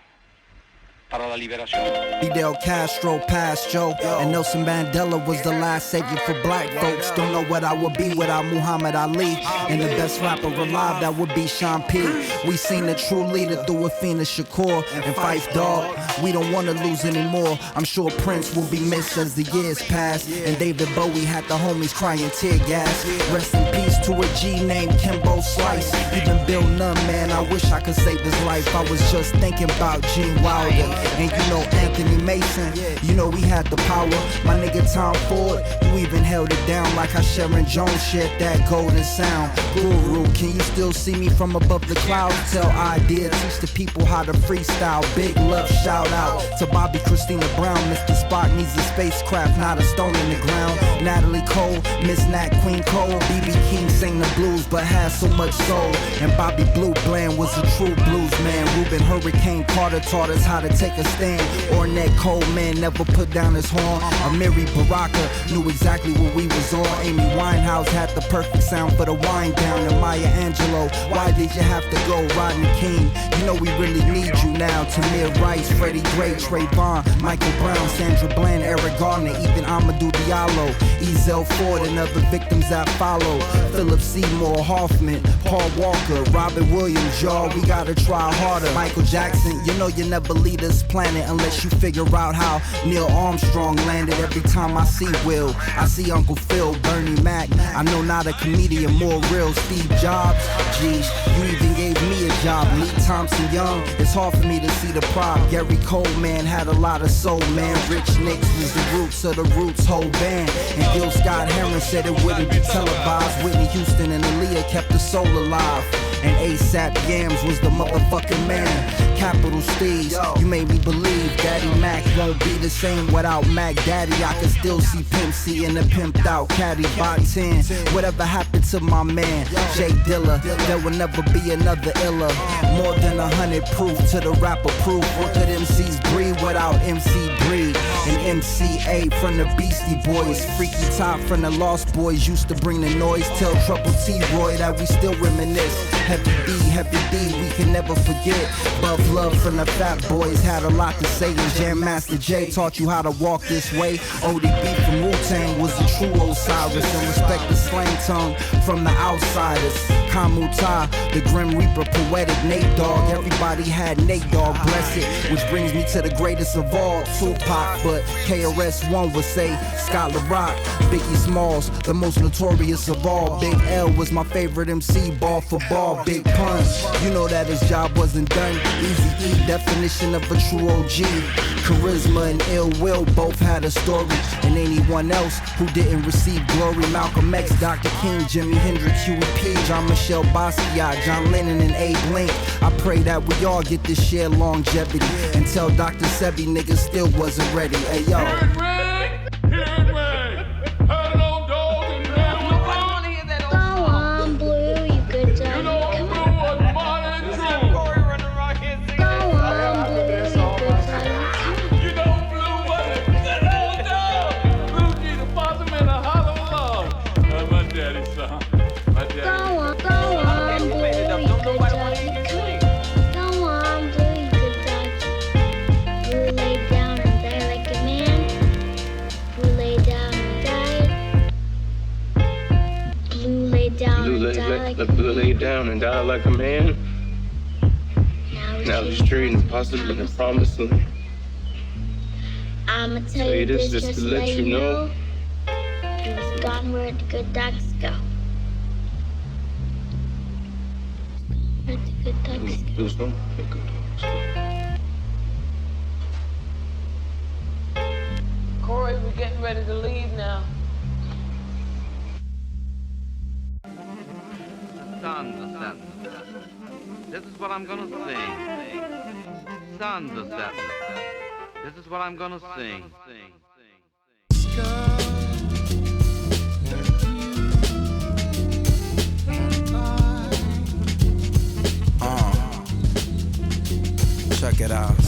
para la liberación. Fidel Castro passed Joe, and Nelson Mandela was the last savior for black folks. Don't know what I would be without Muhammad Ali, and the best rapper alive, that would be Sean P. We seen a true leader through Afena Shakur and Phife Dawg. We don't want to lose anymore. I'm sure Prince will be missed as the years pass, and David Bowie had the homies crying tear gas. Rest in peace to a G named Kimbo Slice. Even Bill Nunn, man, I wish I could save his life. I was just thinking about Gene Wilder. And you know Anthony Mason, you know he had the power. My nigga Tom Ford, you even held it down like how Sharon Jones shared that golden sound. Guru, can you still see me from above the clouds? Tell idea, teach the people how to freestyle. Big love, shout out to Bobby Christina Brown. Mr. Spock needs a spacecraft, not a stone in the ground. Natalie Cole, Miss Nat Queen Cole. B.B. King sang the blues but had so much soul. And Bobby Blue Bland was a true blues man. Cuban Hurricane Carter taught us how to take a stand. Ornette Coleman never put down his horn. Amiri Baraka knew exactly what we was on. Amy Winehouse had the perfect sound for the wind down. And Maya Angelou, why did you have to go? Rodney King, you know we really need you now. Tamir Rice, Freddie Gray, Trayvon, Michael Brown, Sandra Bland, Eric Garner, even Amadou Diallo, Ezel Ford and other victims that follow. Philip Seymour Hoffman, Paul Walker, Robin Williams, y'all, we gotta try harder. Michael Jackson, you know you never leave this planet unless you figure out how Neil Armstrong landed. Every time I see Will, I see Uncle Phil, Bernie Mac. I know not a comedian more real. Steve Jobs, geez, you even gave me a job. Lee Thompson Young, it's hard for me to see the prop. Gary Coleman had a lot of soul, man. Rich Nicks was the roots of the Roots whole band. And Gil Scott Heron said it wouldn't be televised. Whitney Houston and Aaliyah kept the soul alive. And ASAP Yams was the motherfucking man. Capital Steez, you made me believe Daddy Mac won't be the same without Mac Daddy. I can still see Pimp C in the pimped out caddy by 10. Whatever happened to my man, Jay Dilla? There will never be another illa. More than 100 proof to the rapper proof. What could MCs breathe without MC Breed? And MCA from the Beastie Boys. Freaky Top from the Lost Boys used to bring the noise. Tell Trouble T Roy that we still reminisce. Heavy D, we can never forget. Buff Love from the Fat Boys had a lot to say. And Jam Master Jay taught you how to walk this way. ODB from Wu-Tang was the true Osiris. And respect the slang tongue from the outsiders. Kamuta, the Grim Reaper, poetic Nate Dogg. Everybody had Nate Dogg, bless it. Which brings me to the greatest of all, Tupac. But KRS-One would say Scott LaRock. Biggie Smalls, the most notorious of all. Big L was my favorite MC, ball for ball. Big Pun, you know that his job wasn't done. Easy E, definition of a true OG. Charisma and ill will both had a story. And anyone else who didn't receive glory. Malcolm X, Dr. King, Jimi Hendrix, Huey P, John Michel Basquiat, John Lennon and Abe Lincoln. I pray that we all get this shared longevity. And tell Dr. Sebi niggas still wasn't ready. Hey yo. Blue lay down and died like a man. Now he's straight and possibly the promised land. I'ma tell you this just to let you know. He was gone where the good dogs go. Where the good dogs go. Please don't pick good dogs. Corey, we're getting ready to leave now. Sons of Saturn. This is what I'm gonna sing. Sons of Saturn. This is what I'm gonna sing. Check it out.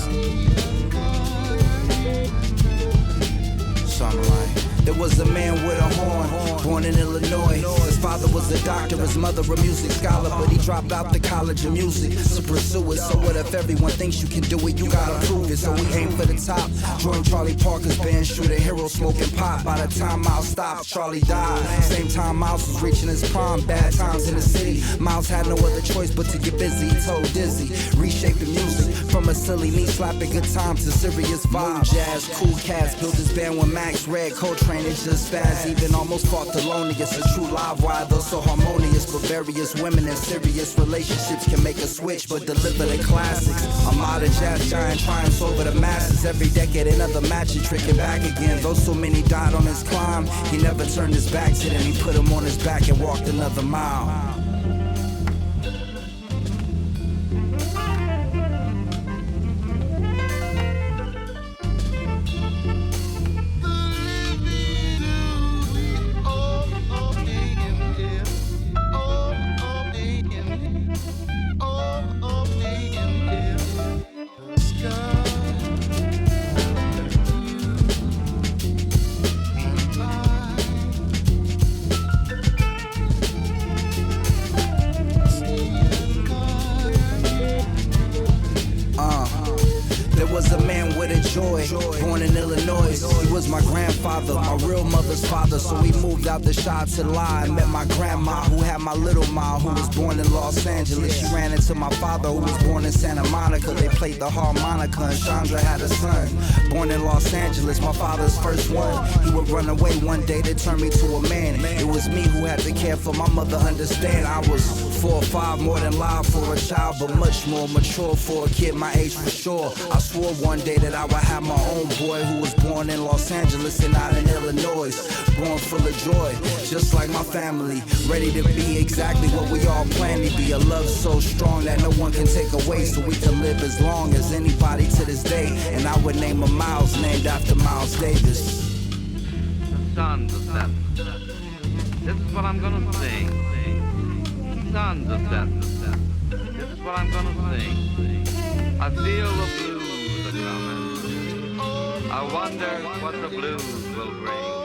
Something like. There was a man with a horn, born in Illinois. His father was a doctor, his mother a music scholar, but he dropped out the college of music to pursue it. So what if everyone thinks you can do it? You gotta prove it. So we aim for the top. Join Charlie Parker's band, shoot a hero smoking pot. By the time Miles stopped, Charlie died. Same time Miles was reaching his prime. Bad times in the city. Miles had no other choice but to get busy. He told Dizzy, reshape the music from a silly knee slapping good times to serious vibe. Jazz, cool cats, built his band with Max Red, Coltrane. It's just fast, even almost fought Thelonious. A true live wire, though so harmonious. But various women in serious relationships can make a switch, but deliver the classics. I'm out of jazz giant, triumphs over the masses. Every decade, another match and tricking back again. Though so many died on his climb, he never turned his back to them. He put him on his back and walked another mile. joy. Born in Illinois, he was my grandfather, my real mother's father. So we moved out the shop to lie and met my grandma, who had my little ma, who was born in Los Angeles. She ran into my father, who was born in Santa Monica. They played the harmonica, and Chandra had a son, born in Los Angeles, my father's first one. He would run away one day to turn me to a man. It was me who had to care for my mother, understand. I was 4 or 5, more than live for a child, but much more mature for a kid my age for sure. I swore one day that I would have my own boy, who was born in Los Angeles and not in Illinois. Born full of joy, just like my family, ready to be exactly what we all plan to be. A love so strong that no one can take away, so we can live as long as anybody to this day. And I would name a Miles named after Miles Davis. Sons of Seth. This is what I'm gonna sing. Sons of Seth. This is what I'm gonna sing. I feel the blues are coming. I wonder what the blues will bring.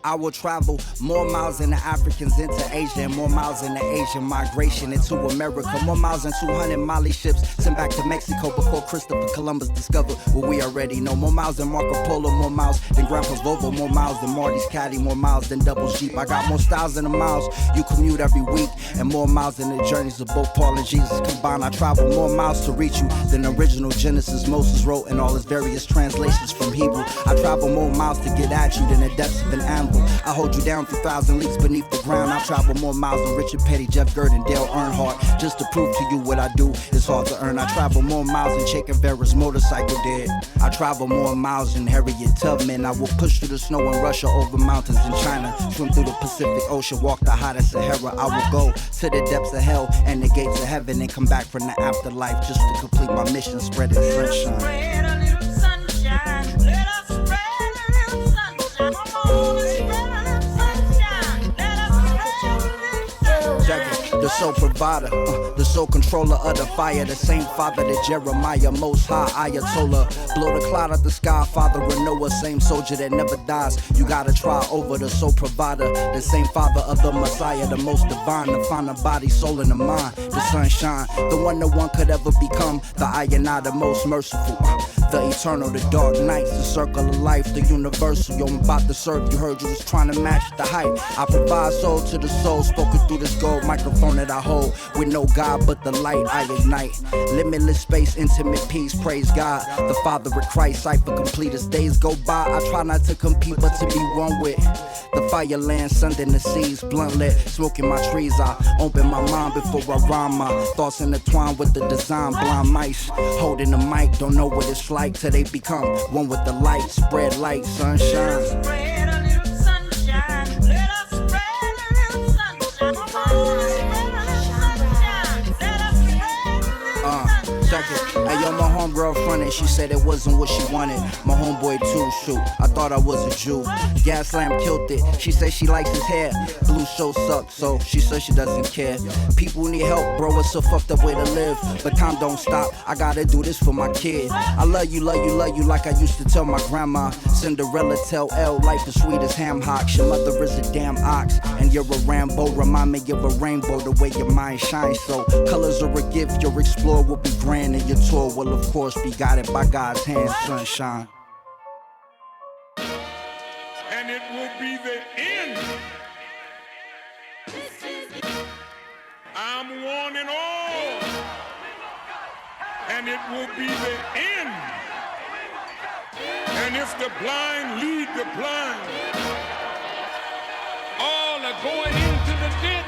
I will travel more miles than the Africans into Asia, and more miles than the Asian migration into America. More miles than 200 Mali ships sent back to Mexico before Christopher Columbus discovered what we already know. More miles than Marco Polo, more miles than Grandpa's Volvo, more miles than Marty's Caddy, more miles than Double's Jeep. I got more styles than the miles you commute every week, and more miles than the journeys of both Paul and Jesus combined. I travel more miles to reach you than the original Genesis Moses wrote in all his various translations from Hebrew. I travel more miles to get at you than the depths of an animal. I hold you down 3,000 leagues beneath the ground. I travel more miles than Richard Petty, Jeff Gerd, and Dale Earnhardt, just to prove to you what I do is hard to earn. I travel more miles than Che Guevara's motorcycle did. I travel more miles than Harriet Tubman. I will push through the snow in Russia, over mountains in China, swim through the Pacific Ocean, walk the hottest Sahara. I will go to the depths of hell and the gates of heaven, and come back from the afterlife just to complete my mission, spreading sunshine. Spread a little sunshine. Let us spread a little sunshine. Come on, spread a little sunshine. Let us spread a little sunshine. The sole provider, the sole controller of the fire, the same father that Jeremiah, most high Ayatollah. Blow the cloud out the sky, father of Noah, same soldier that never dies. You gotta try over, the sole provider, the same father of the Messiah, the most divine, to find the body, soul, and the mind. The sunshine, the one no one could ever become. The I and I, the most merciful. The eternal, the dark nights, the circle of life, the universal. Yo, I'm about to serve. You heard you was trying to match the height. I provide soul to the soul, spoken through this gold microphone that I hold. With no God but the light I ignite. Limitless space, intimate peace, praise God. The Father of Christ, cipher complete as days go by. I try not to compete but to be one with the fire land, sun in the seas, blunt lit, smoking my trees. I open my mind before I rhyme. My thoughts intertwine with the design, blind mice holding the mic, don't know what it's like till they become one with the light. Spread light, sunshine. Spread a little sunshine. Let us spread a little sunshine. Come on, spread a little sunshine. Let us spread a little sunshine. Hey, yo, my homegirl fronted, she said it wasn't what she wanted. My homeboy too, shoot, I thought I was a Jew. Gas lamp killed it, she said she likes his hair. Blue show sucks, so she said she doesn't care. People need help, bro, it's a fucked up way to live. But time don't stop, I gotta do this for my kid. I love you, love you, love you like I used to tell my grandma. Cinderella tell L, life is sweet as ham hocks. Your mother is a damn ox, and you're a Rambo. Remind me of a rainbow, the way your mind shines. So colors are a gift, your explore will be grand, and your tour will of course be guided by God's hand, sunshine. And it will be the end. I'm warning all. And it will be the end. And if the blind lead the blind, all are going into the ditch.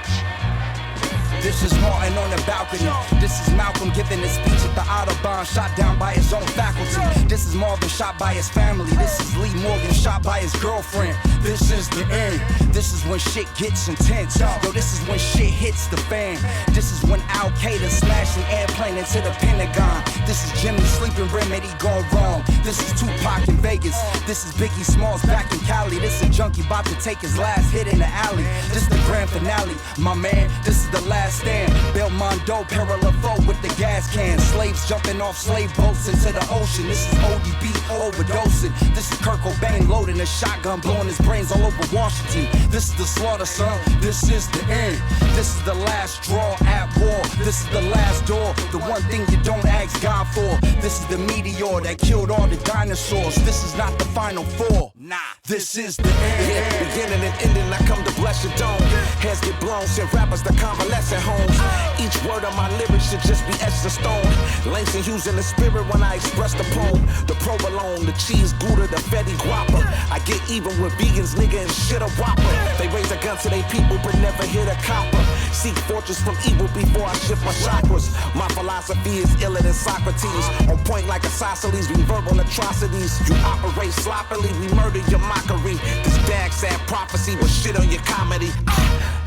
This is Martin on the balcony. This is Malcolm giving a speech at the Autobahn, shot down by his own faculty. This is Marvin shot by his family. This is Lee Morgan shot by his girlfriend. This is the end. This is when shit gets intense. Yo, this is when shit hits the fan. This is when Al Qaeda smashed an airplane into the Pentagon. This is Jimmy sleeping remedy gone wrong. This is Tupac in Vegas. This is Biggie Smalls back in Cali. This is Junkie about to take his last hit in the alley. This is the grand finale, my man. This is the last last stand. Belmondo, parallel foe with the gas can. Slaves jumping off slave boats into the ocean. This is ODB overdosing. This is Kurt Cobain loading a shotgun, blowing his brains all over Washington. This is the slaughter, son. This is the end. This is the last straw at war. This is the last door. The one thing you don't ask God for. This is the meteor that killed all the dinosaurs. This is not the final four. Nah, this is the end. Yeah, beginning and ending, I come to bless your dome. Heads get blown, send rappers to convalescent homes. Each word of my lyrics should just be etched in stone. Lengths and hues in the spirit when I express the poem. The provolone, the cheese gouda, the fetty guapa. I get even with vegans, nigga, and shit a whopper. They raise a gun to their people, but never hit a copper. Seek fortress from evil before I shift my chakras. My philosophy is iller than Socrates. On point like Isosceles, we verbal atrocities. You operate sloppily, we murder your mockery. This dag sad prophecy was shit on your comedy.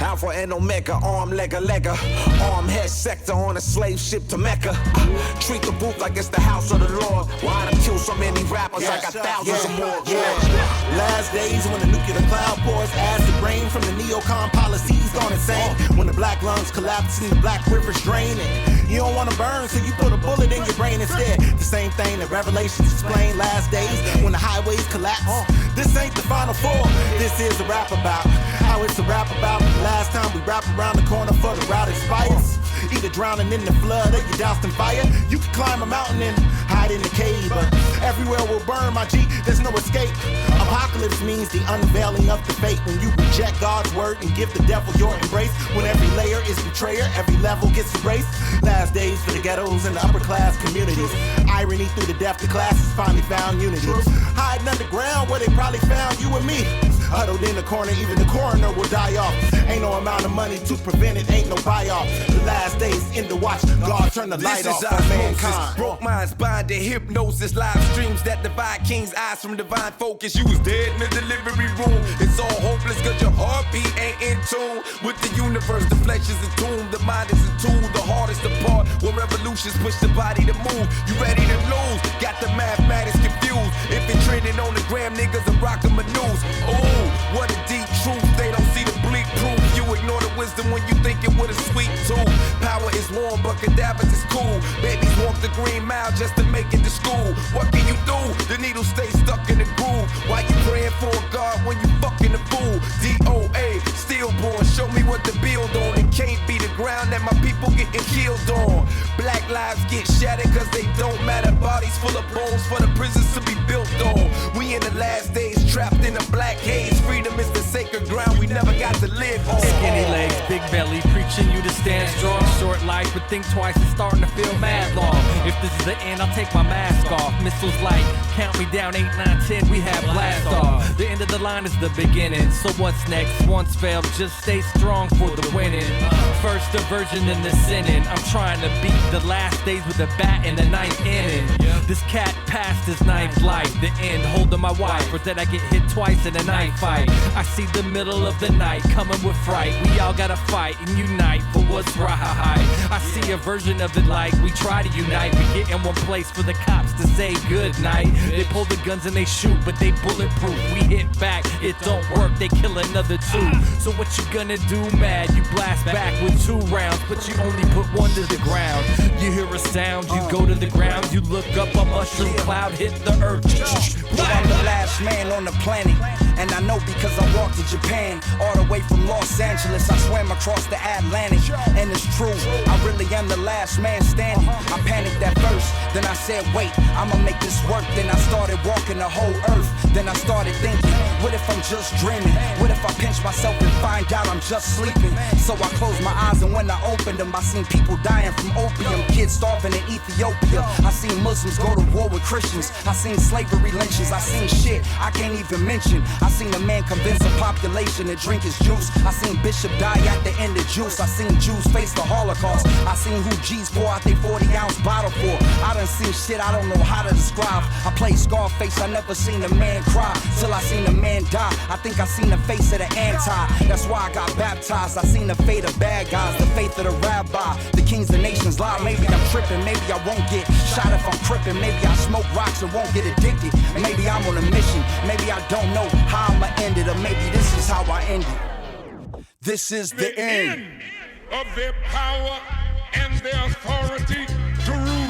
Alpha and Omega, arm, lega, arm, head sector on a slave ship to Mecca. Treat the booth like it's the house of the Lord. Why I done killed so many rappers, I got thousands of more. Last days when the nuclear cloud pours acid rain from the neocon policies gone insane. When the black lungs collapse and the black rivers draining. You don't wanna burn, so you put a bullet in your brain instead. The same thing that Revelations explain last days when the highways collapse. This ain't the final four, this is a rap about how it's a rap about the last time we rap around the corner for the route expires. Either drowning in the flood or you doused in fire. You can climb a mountain and hide in the cave, but everywhere will burn, my G, there's no escape. Apocalypse means the unveiling of the fate. When you reject God's word and give the devil your embrace. When every layer is betrayer, every level gets erased. Last days for the ghettos and the upper class communities. Irony through the depth of classes finally found unity. Hiding underground where they probably found you and me. Huddled in the corner, even the coroner will die off. Ain't no amount of money to prevent it, ain't no buy-off. The last days in the watch, God turn the light off on mankind. Broke minds, bind to hypnosis. Live streams that divide king's eyes from divine focus. You was dead in the delivery room. It's all hopeless cause your heartbeat ain't in tune with the universe. The flesh is a tomb, the mind is a tool. The heart is the part where revolutions push the body to move. You ready to lose, got the mathematics confused. If it trending on the gram, niggas are rocking my news. Ooh, what a deep truth, they don't see the bleak proof. You ignore the wisdom when you think it with a sweet tooth. Power is warm, but cadavers is cool. Babies walk the green mile just to make it to school. What can you do? The needle stays stuck in the groove. Why you praying for a God when you fucking a fool? DOA, stillborn, show me what to build on. It can't be the ground that my people getting killed on. Black lives get shattered cause they don't matter. Bodies full of bones for the prisons to be built on. We in the last days trapped in a black haze. Freedom is the sacred ground we never got to live on. Skinny legs, big belly, preaching you to stand strong. Short life, but think twice, it's starting to feel mad long. If this is the end, I'll take my mask off. Missiles like, count me down, 8, 9, 10, we have blast off. The end of the line is the beginning, so what's next? Once failed, just stay strong for the winning. First diversion, then the sinning. I'm trying to beat the last days with a bat in the 9th inning. This cat passed his 9th life, the end, holding my wife, or that I get hit twice in a night fight. I see the middle of the night coming with fright. We all gotta fight and unite for what's right. I see a version of it like we try to unite. We get in one place for the cops to say good night. They pull the guns and they shoot, but they bulletproof. We hit back, it don't work, they kill another 2. So what you gonna do, mad? You blast back with 2 rounds, but you only put 1 to the ground. You hear a sound, you go to the ground, you look up, a mushroom cloud hit the earth. I'm the last man on the planet, and I know because I walked to Japan, all the way from Los Angeles. I swam across the Atlantic, and it's true, I really am the last man standing. I panicked at first, then I said, wait, I'ma make this work. Then I started walking the whole earth. Then I started thinking, what if I'm just dreaming? What if I pinch myself and find out I'm just sleeping? So I closed my eyes, and when I opened them, I seen people dying from opium, kids starving in Ethiopia. I seen Muslims go to war with Christians. I seen slavery lynchings. I seen shit I can't even mention. I seen a man convince a population to drink his juice. I seen Bishop die at the end of juice. I seen Jews face the Holocaust. I seen who G's pour out they 40-ounce bottle for. I done seen shit I don't know how to describe. I played Scarface, I never seen a man cry till I seen a man die. I think I seen the face of the anti. That's why I got baptized. I seen the fate of bad guys, the faith of the rabbi. The kings of nations lie. Maybe I'm tripping, maybe I won't get shot if I'm crippin'. Maybe I smoke rocks and won't get addicted. Maybe I'm on a mission. Maybe I don't know how I'ma end it, or maybe this is how I end it. This is the end. of their power and their authority to rule.